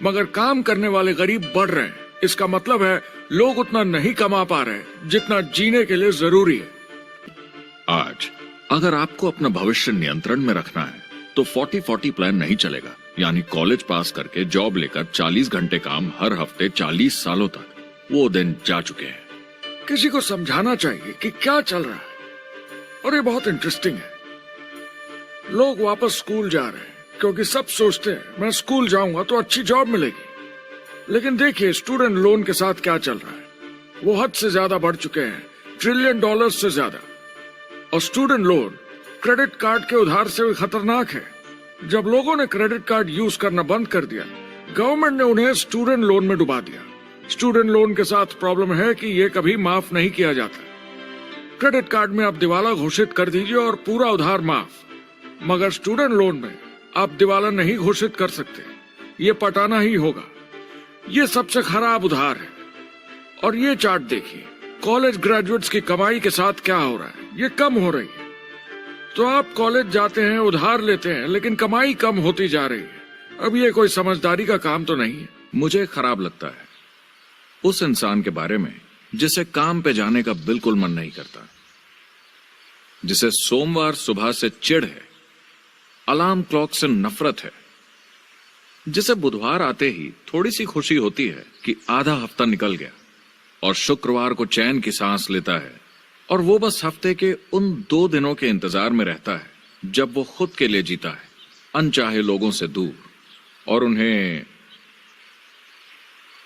मगर काम करने वाले गरीब बढ़ रहे हैं। इसका मतलब है लोग उतना नहीं कमा पा रहे जितना जीने के लिए जरूरी है। आज अगर आपको अपना भविष्य नियंत्रण में रखना है, तो 40-40 प्लान नहीं चलेगा। यानी कॉलेज पास करके जॉब लेकर 40 घंटे काम हर हफ्ते 40 सालों तक, वो दिन जा चुके हैं। किसी को समझाना चाहिए कि क्या चल रहा है, और ये बहुत इंटरेस्टिंग है। लोग वापस स्कूल जा रहे हैं, क्योंकि सब सोचते हैं मैं स्कूल जाऊंगा तो अच्छी जॉब मिलेगी। लेकिन देखिए स्टूडेंट लोन के साथ क्या चल रहा है। वो हद से ज्यादा बढ़ चुके हैं, $1 ट्रिलियन से ज्यादा। और स्टूडेंट लोन क्रेडिट कार्ड के उधार से भी खतरनाक है। जब लोगों ने क्रेडिट कार्ड यूज करना बंद कर दिया, गवर्नमेंट ने उन्हें स्टूडेंट लोन में डुबा दिया। स्टूडेंट लोन के साथ प्रॉब्लम है कि ये कभी माफ नहीं किया जाता। क्रेडिट कार्ड में आप दिवाला घोषित कर दीजिए और पूरा उधार माफ, मगर स्टूडेंट लोन में आप दिवाला नहीं घोषित कर सकते, ये पटाना ही होगा। ये सबसे खराब उधार है। और ये चार्ट देखिए, कॉलेज ग्रेजुएट्स की कमाई के साथ क्या हो रहा है, ये कम हो रही है। तो आप कॉलेज जाते हैं, उधार लेते हैं, लेकिन कमाई कम होती जा रही है। अब ये कोई समझदारी का काम तो नहीं है। मुझे खराब लगता है उस इंसान के बारे में जिसे काम पे जाने का बिल्कुल मन नहीं करता, जिसे सोमवार सुबह से चिढ़ है, अलार्म क्लॉक से नफरत है, जिसे बुधवार आते ही थोड़ी सी खुशी होती है कि आधा हफ्ता निकल गया, और शुक्रवार को चैन की सांस लेता है, और वो बस हफ्ते के उन 2 दिनों के इंतजार में रहता है जब वो खुद के लिए जीता है। अनचाहे लोगों से दूर, और उन्हें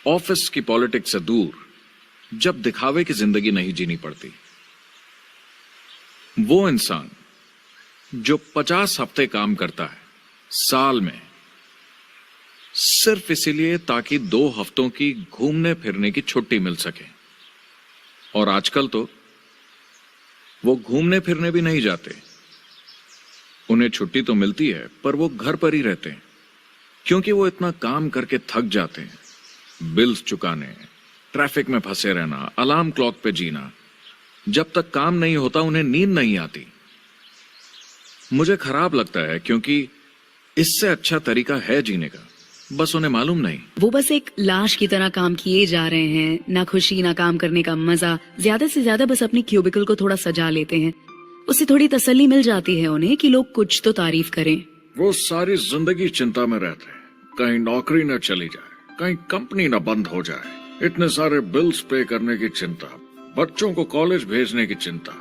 ऑफिस की पॉलिटिक्स से दूर जब दिखावे की जिंदगी नहीं जीनी पड़ती। वो इंसान जो 50 हफ्ते काम करता है साल में, सिर्फ इसीलिए ताकि 2 हफ्तों की घूमने फिरने की छुट्टी मिल सके। और आजकल तो वो घूमने फिरने भी नहीं जाते। उन्हें छुट्टी तो मिलती है पर वो घर पर ही रहते हैं, क्योंकि वो इतना काम करके थक जाते हैं। बिल्स चुकाने, ट्रैफिक में फंसे रहना, अलार्म क्लॉक पे जीना, जब तक काम नहीं होता उन्हें नींद नहीं आती। मुझे खराब लगता है, क्योंकि इससे अच्छा तरीका है जीने का, बस उन्हें मालूम नहीं। वो बस एक लाश की तरह काम किए जा रहे हैं, ना खुशी ना काम करने का मजा, ज्यादा से ज्यादा बस अपनी क्यूबिकल को थोड़ा सजा लेते हैं। उससे थोड़ी तसल्ली मिल जाती है उन्हें कि लोग कुछ तो तारीफ करें। वो सारी जिंदगी चिंता में रहते हैं, कहीं नौकरी न चली जाए, कहीं कंपनी न बंद हो जाए। इतने सारे बिल्स पे करने की चिंता, बच्चों को कॉलेज भेजने की चिंता,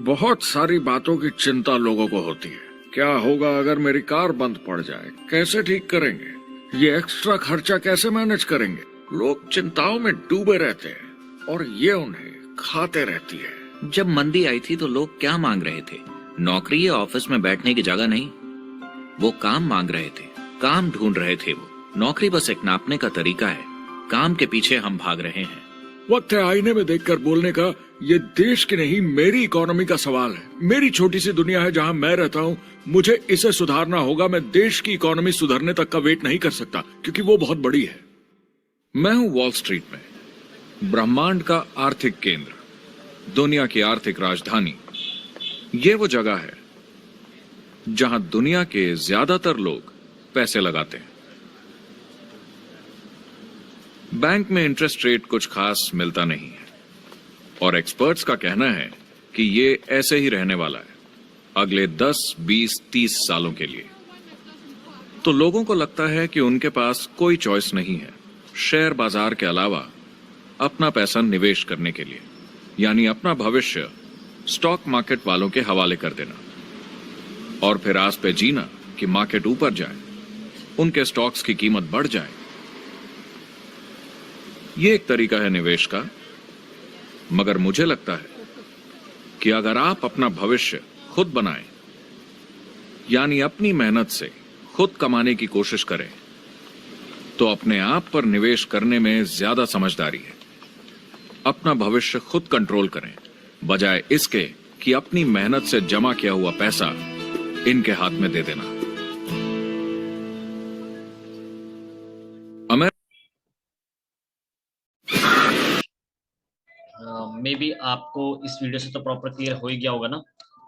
बहुत सारी बातों की चिंता लोगों को होती है। क्या होगा अगर मेरी कार बंद पड़ जाए, कैसे ठीक करेंगे, ये एक्स्ट्रा खर्चा कैसे मैनेज करेंगे। लोग चिंताओं में डूबे रहते हैं और ये उन्हें खाते रहती है। जब मंदी आई थी तो लोग क्या मांग रहे थे? नौकरी या ऑफिस में बैठने की जगह नहीं, वो काम मांग रहे थे, काम ढूंढ रहे थे। वो नौकरी बस एक नापने का तरीका है, काम के पीछे हम भाग रहे हैं। वक्त है आईने में देखकर बोलने का, ये देश की नहीं मेरी इकोनॉमी का सवाल है। मेरी छोटी सी दुनिया है जहां मैं रहता हूं, मुझे इसे सुधारना होगा। मैं देश की इकोनॉमी सुधरने तक का वेट नहीं कर सकता, क्योंकि वो बहुत बड़ी है। मैं हूं वॉल स्ट्रीट में, ब्रह्मांड का आर्थिक केंद्र, दुनिया की आर्थिक राजधानी। ये वो जगह है जहां दुनिया के ज्यादातर लोग पैसे लगाते हैं। बैंक में इंटरेस्ट रेट कुछ खास मिलता नहीं है, और एक्सपर्ट्स का कहना है कि ये ऐसे ही रहने वाला है अगले 10, 20, 30 सालों के लिए। तो लोगों को लगता है कि उनके पास कोई चॉइस नहीं है शेयर बाजार के अलावा अपना पैसा निवेश करने के लिए, यानी अपना भविष्य स्टॉक मार्केट वालों के हवाले कर देना और फिर आस पे जीना कि मार्केट ऊपर जाए, उनके स्टॉक्स की कीमत बढ़ जाए। ये एक तरीका है निवेश का, मगर मुझे लगता है कि अगर आप अपना भविष्य खुद बनाएं, यानी अपनी मेहनत से खुद कमाने की कोशिश करें, तो अपने आप पर निवेश करने में ज्यादा समझदारी है। अपना भविष्य खुद कंट्रोल करें, बजाय इसके कि अपनी मेहनत से जमा किया हुआ पैसा इनके हाथ में दे देना। मे बी आपको इस वीडियो से तो प्रॉपर क्लियर हो ही गया होगा ना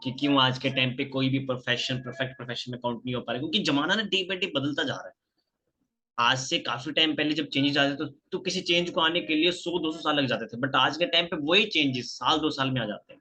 कि क्यों आज के टाइम पे कोई भी परफेक्ट प्रोफेशन में काउंट नहीं हो पा रहा, क्योंकि जमाना ना डे बाई डे बदलता जा रहा है। आज से काफी टाइम पहले जब चेंजेस आते थे तो किसी चेंज को आने के लिए 100-200 साल लग जाते थे, बट आज के टाइम पे वही चेंजेस साल 2 साल में आ जाते हैं।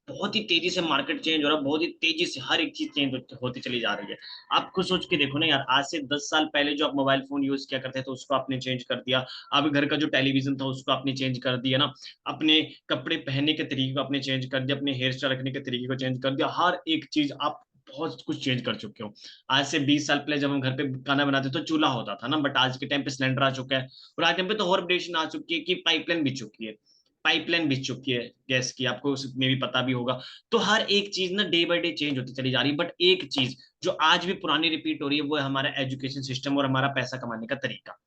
बहुत ही तेजी से मार्केट चेंज हो रहा है, बहुत ही तेजी से हर एक चीज चेंज होती चली जा रही है। आप खुद सोच के देखो ना यार, आज से 10 साल पहले जो आप मोबाइल फोन यूज किया करते थे तो उसको आपने चेंज कर दिया। अब घर का जो टेलीविजन था उसको आपने चेंज कर दिया ना, अपने कपड़े पहनने के तरीके को आपने चेंज कर दिया, अपने हेयर स्टाइल रखने के तरीके को चेंज कर दिया। हर एक चीज आप बहुत कुछ चेंज कर चुके हो। आज से 20 साल पहले जब हम घर पे खाना बनाते तो चूल्हा होता था ना, बट आज के टाइम पे सिलेंडर आ चुका है, और आज टाइम पे तो और अपडेशन आ चुकी है कि पाइपलाइन बिछ चुकी है, पाइपलाइन बिछ चुकी है गैस की, आपको में भी पता भी होगा। तो हर एक चीज ना डे बाय डे चेंज होती चली जा रही है, बट एक चीज जो आज भी पुरानी रिपीट हो रही है वो है हमारा एजुकेशन सिस्टम और हमारा पैसा कमाने का तरीका,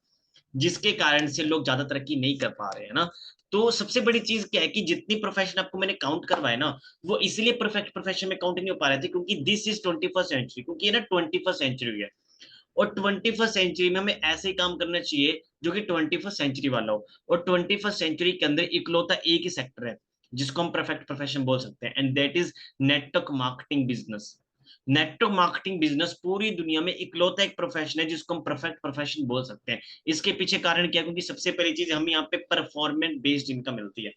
जिसके कारण से लोग ज्यादा तरक्की नहीं कर पा रहे हैं ना। तो सबसे बड़ी चीज क्या है कि जितनी प्रोफेशन आपको मैंने काउंट करवाए ना, वो इसलिए परफेक्ट प्रोफेशन में काउंट नहीं हो पा रहे थे क्योंकि दिस इज 21st सेंचुरी, क्योंकि ये ना 21st सेंचुरी है, और 21st सेंचुरी में हमें ऐसे ही काम करना चाहिए जो कि 21st सेंचुरी वाला हो। और 21st सेंचुरी के अंदर इकलौता एक ही सेक्टर है जिसको हम परफेक्ट प्रोफेशन बोल सकते हैं, and that is network marketing business. Network marketing business पूरी दुनिया में इकलौता एक प्रोफेशन है जिसको हम परफेक्ट प्रोफेशन बोल सकते हैं। इसके पीछे कारण क्या है? क्योंकि सबसे पहली चीज हमें यहाँ पे परफॉर्मेंस बेस्ड इनकम मिलती है।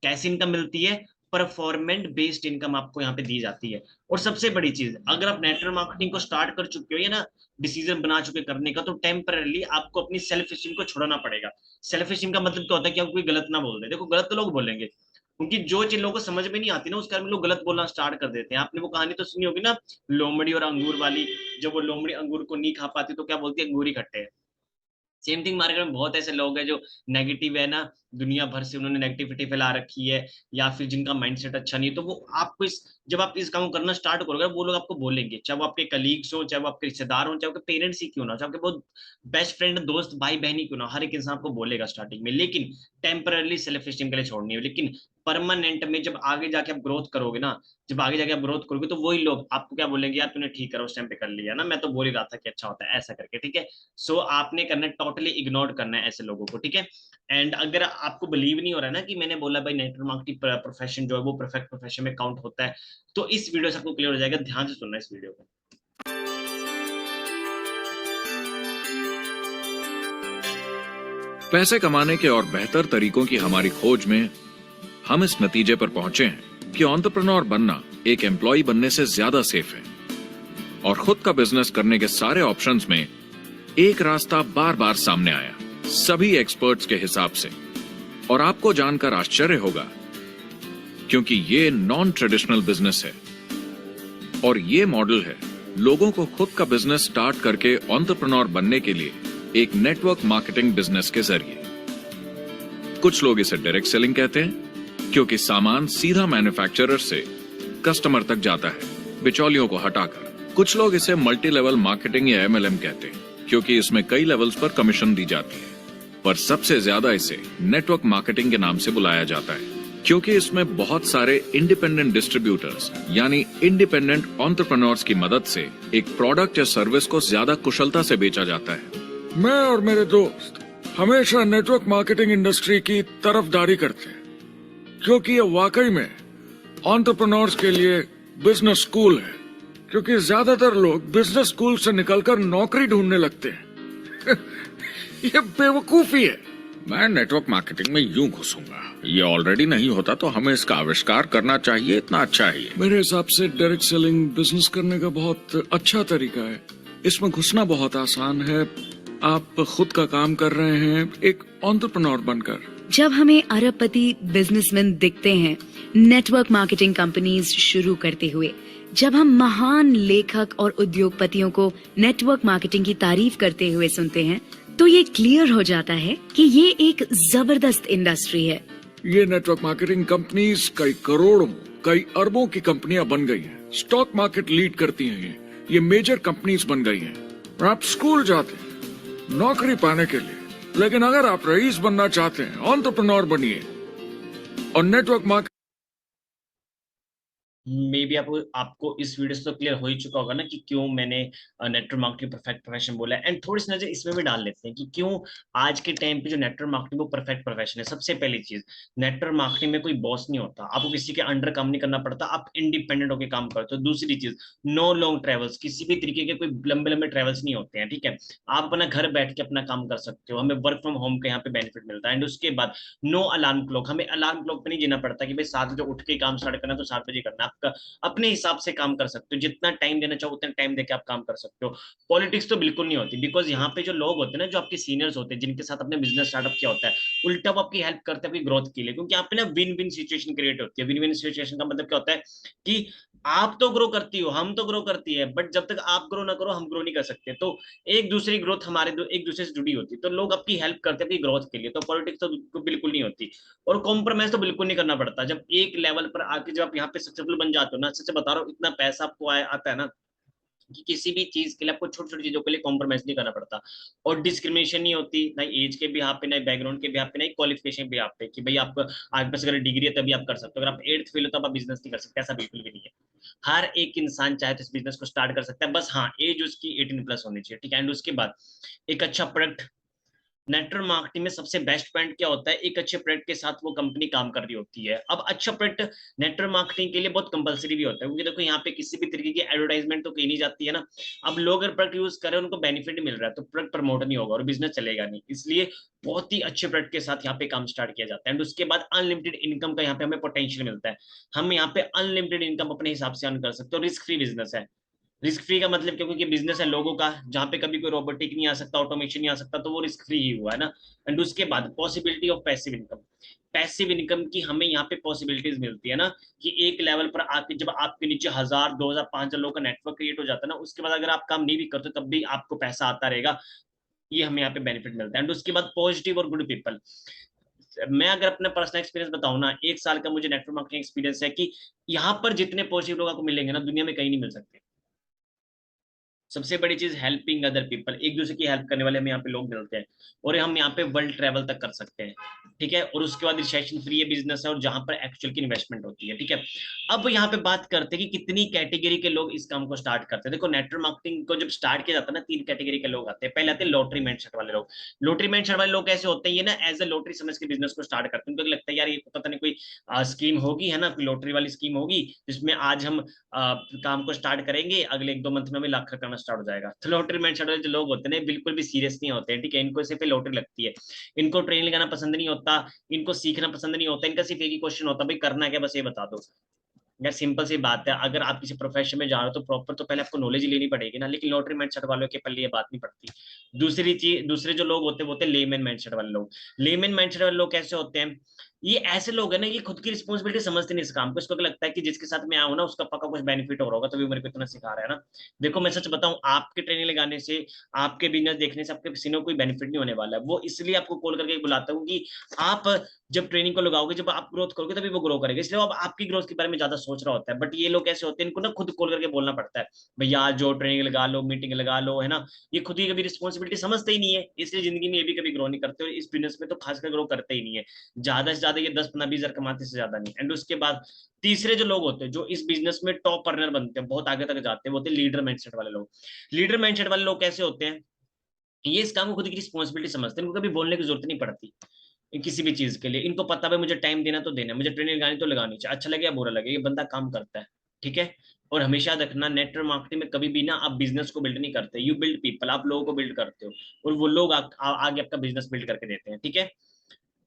कैसी इनकम मिलती है? परफॉर्मेंट बेस्ड इनकम आपको यहाँ पे दी जाती है। और सबसे बड़ी चीज, अगर आप नेटवर्क मार्केटिंग को स्टार्ट कर चुके हो या ना डिसीजन बना चुके करने का, तो टेम्पररी आपको अपनी सेल्फ स्टीम को छोड़ना पड़ेगा। सेल्फ स्टीम का मतलब क्या होता है कि आप कोई गलत ना बोल दे। देखो गलत तो लोग बोलेंगे, क्योंकि जो चीज लोगों को समझ में नहीं आती ना उसके बारे में लोग गलत बोलना स्टार्ट कर देते हैं। आपने वो कहानी तो सुनी होगी ना, लोमड़ी और अंगूर वाली। जब वो लोमड़ी अंगूर को नहीं खा पाती तो क्या बोलती है, अंगूर ही खट्टे हैं। सेम थिंग मार्केट में बहुत ऐसे लोग हैं जो नेगेटिव है ना, दुनिया भर से उन्होंने नेगेटिविटी फैला रखी है, या फिर जिनका माइंडसेट अच्छा नहीं है, तो वो आपको इस जब आप इस काम को करना स्टार्ट करोगे वो लोग आपको बोलेंगे, चाहे वो आपके कलीग्स हो, चाहे वो आपके रिश्तेदार हो, चाहे आपके पेरेंट्स ही क्यों ना, चाहे आपके बहुत बेस्ट फ्रेंड दोस्त भाई बहन ही क्यों ना, हर एक इंसान आपको बोलेगा स्टार्टिंग में, लेकिन टेम्परली सेल्फ एस्टीम के लिए छोड़नी है। लेकिन परमानेंट में जब आगे जाके आप ग्रोथ करोगे ना, जब आगे जाके आप ग्रोथ करोगे तो वही लोग आपको क्या बोलेंगे, यार तूने ठीक करा उस टाइम पे कर लिया ना, मैं तो बोल ही रहा था कि अच्छा होता है ऐसा करके, ठीक है। सो आपने करना है, टोटली इग्नोर करना है ऐसे लोगों को, ठीक है। एंड अगर आपको बिलीव नहीं हो रहा है ना कि मैंने बोला भाई नेटवर्क मार्केटिंग प्रोफेशन जो है वो परफेक्ट प्रोफेशन में काउंट होता है, तो इस वीडियो से आपको क्लियर हो जाएगा, ध्यान से सुनना इस वीडियो को। पैसे कमाने के और बेहतर तरीकों की हमारी खोज में हम इस नतीजे पर पहुंचे हैं कि एंटरप्रेन्योर बनना एक एम्प्लॉय बनने से ज्यादा सेफ है, और खुद का बिजनेस करने के सारे ऑप्शंस में एक रास्ता बार बार सामने आया सभी एक्सपर्ट्स के हिसाब से। और आपको जानकर आश्चर्य होगा क्योंकि ये नॉन ट्रेडिशनल बिजनेस है, और ये मॉडल है लोगों को खुद का बिजनेस स्टार्ट करके एंटरप्रेन्योर बनने के लिए एक नेटवर्क मार्केटिंग बिजनेस के जरिए। कुछ लोग इसे डायरेक्ट सेलिंग कहते हैं क्योंकि सामान सीधा मैन्युफैक्चरर से कस्टमर तक जाता है बिचौलियों को हटाकर। कुछ लोग इसे मल्टी लेवल मार्केटिंग या MLM कहते हैं क्योंकि इसमें कई लेवल्स पर कमीशन दी जाती है, पर सबसे ज्यादा इसे नेटवर्क मार्केटिंग के नाम से बुलाया जाता है क्योंकि इसमें बहुत सारे इंडिपेंडेंट डिस्ट्रीब्यूटर्स यानी इंडिपेंडेंट एंटरप्रेन्योर्स की मदद से एक प्रोडक्ट या सर्विस को ज्यादा कुशलता से बेचा जाता है। मैं और मेरे दोस्त हमेशा नेटवर्क मार्केटिंग इंडस्ट्री की तरफदारी करते हैं क्योंकि ये वाकई में एंटरप्रेन्योर्स के लिए बिजनेस स्कूल है, क्योंकि ज्यादातर लोग बिजनेस स्कूल से निकलकर नौकरी ढूंढने लगते हैं। ये बेवकूफी है। मैं नेटवर्क मार्केटिंग में यूं घुसूंगा, ये ऑलरेडी नहीं होता तो हमें इसका आविष्कार करना चाहिए, इतना अच्छा है। मेरे हिसाब से डायरेक्ट सेलिंग बिजनेस करने का बहुत अच्छा तरीका है। इसमें घुसना बहुत आसान है। आप खुद का काम कर रहे हैं एक एंटरप्रेन्योर बनकर। जब हमें अरबपति बिजनेसमैन दिखते हैं नेटवर्क मार्केटिंग कंपनीज शुरू करते हुए, जब हम महान लेखक और उद्योगपतियों को नेटवर्क मार्केटिंग की तारीफ करते हुए सुनते हैं, तो ये क्लियर हो जाता है कि ये एक जबरदस्त इंडस्ट्री है। ये नेटवर्क मार्केटिंग कंपनीज कई करोड़ों कई अरबों की कंपनियां बन गई हैं। स्टॉक मार्केट लीड करती हैं। ये मेजर कंपनीज बन गई हैं। और आप स्कूल जाते हैं नौकरी पाने के लिए, लेकिन अगर आप रईस बनना चाहते हैं एंटरप्रेन्योर बनिए। और नेटवर्क मार्केट मे बी आपको इस वीडियो से तो क्लियर हो ही चुका होगा ना कि क्यों मैंने नेटवर्क मार्केटिंग परफेक्ट प्रोफेशन बोला है। एंड थोड़ी सी नजर इसमें भी डाल लेते हैं कि क्यों आज के टाइम पे जो नेटवर्क मार्केटिंग वो परफेक्ट प्रोफेशन है। सबसे पहली चीज, नेटवर्क मार्केटिंग में कोई बॉस नहीं होता, आपको किसी के अंडर काम नहीं करना पड़ता, आप इंडिपेंडेंट होकर काम करते हो। दूसरी चीज, नो लॉन्ग ट्रेवल्स, किसी भी तरीके के कोई लंबे लंबे ट्रेवल्स नहीं होते हैं, ठीक है। आप अपना घर बैठ के अपना काम कर सकते हो, हमें वर्क फ्रॉम होम का यहाँ पे बेनिफिट मिलता है। एंड उसके बाद नो अलार्म क्लॉक, हमें अलार्म क्लॉक पे नहीं जीना पड़ता कि भाई 7 बजे उठ के काम स्टार्ट करना तो 7 बजे करना। आपका अपने हिसाब से काम कर सकते हो, जितना टाइम देना चाहो उतना टाइम देके आप काम कर सकते हो। पॉलिटिक्स तो बिल्कुल नहीं होती, बिकॉज यहाँ पे जो लोग होते हैं ना, जो आपके सीनियर्स होते हैं, जिनके साथ अपने बिजनेस स्टार्टअप किया होता है, उल्टा वो आपकी हेल्प करते हैं आपकी ग्रोथ के लिए, क्योंकि यहाँ पे ना विन विन सिचुएशन क्रिएट होती है। विन विन सिचुएशन का मतलब क्या होता है कि आप तो ग्रो करती हो, हम तो ग्रो करती है, बट जब तक आप ग्रो ना करो हम ग्रो नहीं कर सकते। तो एक दूसरी ग्रोथ हमारे एक दूसरे से जुड़ी होती है, तो लोग आपकी हेल्प करते हैं आपकी ग्रोथ के लिए। तो पॉलिटिक्स तो बिल्कुल नहीं होती, और कॉम्प्रोमाइज तो बिल्कुल नहीं करना पड़ता। जब एक लेवल पर आके जब आप यहाँ पे सक्सेसफुल बन जाते हो ना, सच बता रहा हूँ, इतना पैसा आपको आता है ना कि किसी भी चीज के लिए आपको छोटी छोटी चीजों के लिए कॉम्प्रोमाइज नहीं करना पड़ता। और डिस्क्रिमिनेशन नहीं होती, ना एज के भी यहाँ पे, ना बैकग्राउंड के भी यहाँ पे, ना क्वालिफिकेशन भी यहाँ पे कि भाई आपको आपके पास अगर डिग्री है तभी आप कर सकते हो, अगर आप 8th फेल हो तो आप बिजनेस नहीं कर सकते, ऐसा बिल्कुल भी नहीं है। हर एक इंसान चाहे तो इस बिजनेस को स्टार्ट कर सकता है, बस हाँ एज उसकी 18+ होनी चाहिए, ठीक है। एंड उसके बाद एक अच्छा प्रोडक्ट। नेटवर्क मार्केटिंग में सबसे बेस्ट पॉइंट क्या होता है, एक अच्छे प्रोडक्ट के साथ वो कंपनी काम कर रही होती है। अब अच्छा प्रोडक्ट नेटवर्क मार्केटिंग के लिए बहुत कंपलसरी भी होता है, क्योंकि देखो यहाँ पे किसी भी तरीके की एडवर्टाइजमेंट तो की नहीं जाती है ना। अब लोग अगर प्रोडक्ट यूज कर रहे हैं, उनको बेनिफिट मिल रहा है, तो प्रोडक्ट प्रमोट नहीं होगा और बिजनेस चलेगा नहीं। इसलिए बहुत ही अच्छे प्रोडक्ट के साथ यहाँ पे काम स्टार्ट किया जाता है। एंड उसके बाद अनलिमिटेड इनकम का यहाँ पे हमें पोटेंशियल मिलता है। हम यहाँ पे अनलिमिटेड इनकम अपने हिसाब से अर्न कर सकते हो, रिस्क फ्री बिजनेस है। रिस्क फ्री का मतलब क्या, क्योंकि बिजनेस है लोगों का, जहाँ पे कभी कोई रोबोटिक नहीं आ सकता, ऑटोमेशन नहीं आ सकता, तो वो रिस्क फ्री ही हुआ है ना। एंड उसके बाद possibility of passive income. Passive income की हमें यहाँ पे पॉसिबिलिटीज मिलती है ना, कि एक लेवल पर आके जब आपके नीचे 1000 2000 5000 लोगों का नेटवर्क क्रिएट हो जाता है ना, उसके बाद अगर आप काम नहीं भी करते तब भी आपको पैसा आता रहेगा। ये हमें यहाँ पे बेनिफिट मिलता है। एंड उसके बाद पॉजिटिव और गुड पीपल। मैं अगर अपना पर्सनल एक्सपीरियंस बताऊं ना, 1 साल का मुझे नेटवर्क मार्केटिंग एक्सपीरियंस है, कि यहाँ पर जितने पॉजिटिव लोग आपको मिलेंगे ना, दुनिया में कहीं नहीं मिल सकते। सबसे बड़ी चीज हेल्पिंग अदर पीपल, एक दूसरे की हेल्प करने वाले हमें यहाँ पे लोग मिलते हैं, और हम यहाँ पे वर्ल्ड ट्रेवल तक कर सकते हैं, ठीक है। और उसके बाद रिसेशन फ्री है बिजनेस है, और जहां पर एक्चुअल की इन्वेस्टमेंट होती है, ठीक है। अब यहाँ पे बात करते हैं कि कितनी कैटेगरी के लोग इस काम को स्टार्ट करते हैं। देखो नेटवर्क मार्केटिंग को जब स्टार्ट किया जाता है ना, 3 कैटेगरी के लोग आते हैं। पहले आते हैं लॉटरी माइंडसेट वाले लोग। लॉटरी माइंडसेट वाले लोग कैसे होते हैं, ये ना एज ए लॉटरी समझ के बिजनेस को स्टार्ट करते हैं। उनको लगता है यार ये पता नहीं कोई स्कीम होगी, है ना, कोई लॉटरी वाली स्कीम होगी, जिसमें आज हम काम को स्टार्ट करेंगे, अगले 1-2 मंथ में हमें लाख करना स्टार्ट हो जाएगा। तो लॉटरी माइंडसेट वाले जो लोग होते हैं बिल्कुल भी सीरियस नहीं होते हैं, ठीक है। इनको सिर्फ लॉटरी लगती है, इनको ट्रेनिंग लगाना पसंद नहीं होता, इनको सीखना पसंद नहीं होता, इनका सिर्फ एक ही क्वेश्चन होता है, भाई करना क्या, बस ये बता दो। यार सिंपल सी बात है, अगर आप किसी प्रोफेशन में जा रहे हो तो प्रॉपर तो पहले आपको नॉलेज लेनी पड़ेगी ना, लेकिन लॉटरी माइंडसेट वालों के पहले ये बात नहीं पड़ती। दूसरी चीज, दूसरे जो लोग होते हैं वो होते हैं लेमैन माइंडसेट वाले लोग। लेमैन माइंडसेट वाले लोग कैसे होते हैं, ये ऐसे लोग हैं ना, ये खुद की रिस्पॉन्सिबिलिटी समझते नहीं इस काम को। इसको लगता है कि जिसके साथ मैं आऊँ ना उसका पक्का कुछ बेनिफिट हो रहा होगा, तभी मेरे को इतना सिखा रहा है ना। देखो मैं सच बताऊं, आपके ट्रेनिंग लगाने से, आपके बिजनेस देखने से आपके किसी ने कोई बेनिफिट नहीं होने वाला है। वो इसलिए आपको कॉल करके बुलाता हूँ कि आप जब ट्रेनिंग को लगाओगे, जब आप ग्रोथ करोगे तभी वो ग्रो करेगा, इसलिए वो अब आपकी ग्रोथ के बारे में ज्यादा सोच रहा होता है। बट ये लोग कैसे होते हैं, इनको ना खुद कॉल करके बोलना पड़ता है, भैया जो ट्रेनिंग लगा लो, मीटिंग लगा लो, है ना। ये खुद ही कभी रिस्पॉन्सिबिलिटी समझते ही नहीं है, इसलिए जिंदगी में ये भी कभी ग्रो नहीं करते, और इस बिजनेस में तो खासकर ग्रो करते ही नहीं है। ज्यादा से ज्यादा ये 10-15-20 हजार कमाते से ज्यादा नहीं। एंड उसके बाद तीसरे जो लोग होते हैं जो इस बिजनेस में टॉप अर्नर बनते हैं, बहुत आगे तक जाते हैं, वो होते हैं लीडर माइंडसेट वाले लोग। लीडर माइंडसेट वाले लोग कैसे होते हैं, ये इस काम को खुद की रिस्पॉन्सिबिलिटी समझते हैं, इनको कभी बोलने की जरूरत नहीं पड़ती किसी भी चीज के लिए। इनको पता है मुझे टाइम देना तो देना, मुझे ट्रेनिंग लगानी तो लगानी चाहिए, अच्छा लगे या बुरा लगे, ये बंदा काम करता है, ठीक है। और हमेशा याद रखना, नेटवर्क मार्केटिंग में कभी भी ना आप बिजनेस को बिल्ड नहीं करते, यू बिल्ड पीपल, आप लोगों को बिल्ड करते हो, और वो लोग आगे आपका बिजनेस बिल्ड करके देते हैं, ठीक है।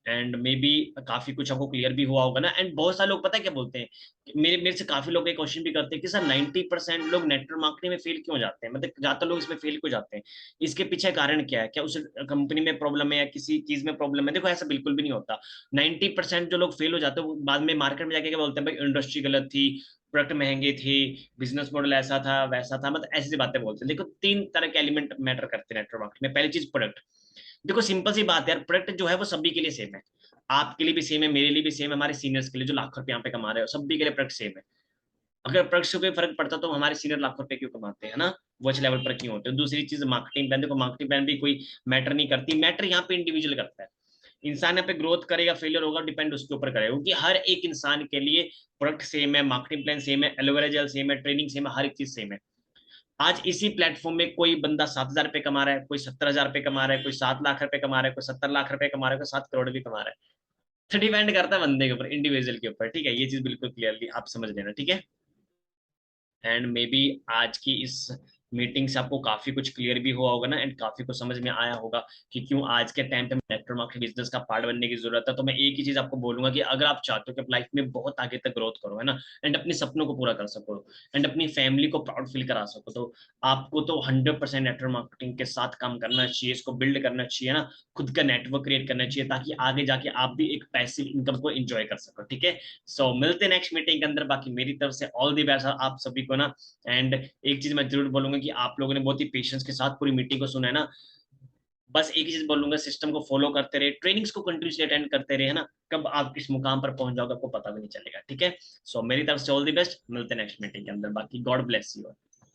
एंड मे बी काफी कुछ आपको क्लियर भी हुआ होगा ना। एंड बहुत सारे लोग पता है क्या बोलते हैं, मेरे मेरे से काफी लोग एक क्वेश्चन भी करते हैं कि सर 90% लोग नेटवर्क मार्केटिंग में फेल क्यों जाते हैं, मतलब ज्यादातर लोग इसमें फेल क्यों जाते हैं, इसके पीछे कारण क्या है, क्या उस कंपनी में प्रॉब्लम है या किसी चीज में प्रॉब्लम है। देखो ऐसा बिल्कुल भी नहीं होता। 90% जो लोग फेल हो जाते हैं वो बाद में मार्केट में जाके क्या बोलते हैं, भाई इंडस्ट्री गलत थी, प्रोडक्ट महंगे थे, बिजनेस मॉडल ऐसा था वैसा था, मतलब ऐसी बातें बोलते हैं। देखो 3 तरह के एलिमेंट मैटर करते हैं नेटवर्क मार्केटिंग में। पहली चीज प्रोडक्ट। देखो सिंपल सी बात है यार, प्रोडक्ट जो है वो सभी के लिए सेम है, आपके लिए भी सेम है, मेरे लिए भी सेम है, हमारे सीनियर्स के लिए जो लाखों रुपए यहाँ पे कमा रहे हो, सभी के लिए प्रोडक्ट सेम है। अगर प्रोडक्ट से कोई फर्क पड़ता तो हमारे सीनियर लाखों रुपए क्यों कमाते हैं ना, वो अच्छे लेवल पर क्यों होते हैं। दूसरी चीज मार्केटिंग प्लान, देखो मार्केटिंग प्लान भी कोई मैटर नहीं करती, मैटर यहाँ पे इंडिविजुअल करता है। इंसान यहाँ पे ग्रोथ करेगा फेलियर होगा डिपेंड उसके ऊपर करेगा, क्योंकि हर एक इंसान के लिए प्रोडक्ट सेम है, मार्केटिंग प्लान सेम है, एलोवेरा जेल सेम है, ट्रेनिंग सेम है, हर एक चीज सेम है। आज इसी प्लेटफॉर्म में कोई बंदा 7,000 रुपए कमा रहा है, कोई 70,000 रुपए कमा रहा है, कोई 7 लाख रुपए कमा रहा है, कोई 70 लाख रुपए कमा रहा है, कोई 7 करोड़ भी कमा रहा है। तो डिपेंड करता है बंदे के ऊपर, इंडिविजुअल के ऊपर, ठीक है। ये चीज बिल्कुल क्लियरली आप समझ लेना, ठीक है। एंड मे बी आज की इस मीटिंग से आपको काफी कुछ क्लियर भी हुआ होगा ना, एंड काफी कुछ समझ में आया होगा कि क्यों आज के टाइम पे नेटवर्क मार्केटिंग बिजनेस का पार्ट बनने की जरूरत है। तो मैं एक ही चीज आपको बोलूंगा कि अगर आप चाहते हो कि लाइफ में बहुत आगे तक ग्रोथ करो, है ना, एंड अपने सपनों को पूरा कर सको, एंड अपनी फैमिली को प्राउड फील करा सको, तो आपको तो 100% नेटवर्क मार्केटिंग के साथ काम करना चाहिए, इसको बिल्ड करना चाहिए ना, खुद का नेटवर्क क्रिएट करना चाहिए, ताकि आगे जाके आप भी एक पैसिव इनकम को एंजॉय कर सको, ठीक है। सो मिलते हैं नेक्स्ट मीटिंग के अंदर। बाकी मेरी तरफ से ऑल द बेस्ट आप सभी को ना। एंड एक चीज मैं जरूर बोलूंगा कि आप लोगों ने बहुत ही पेशेंस के साथ पूरी मीटिंग को सुना है ना। बस एक ही चीज बोलूंगा, सिस्टम को फॉलो करते रहे, ट्रेनिंग्स को कंटिन्यूसली अटेंड करते रहे, है ना, कब आप किस मुकाम पर पहुंच जाओगे आपको पता भी नहीं चलेगा, ठीक है। सो मेरी तरफ से ऑल द बेस्ट, मिलते हैं नेक्स्ट मीटिंग के अंदर। बाकी गॉड ब्लेस यू।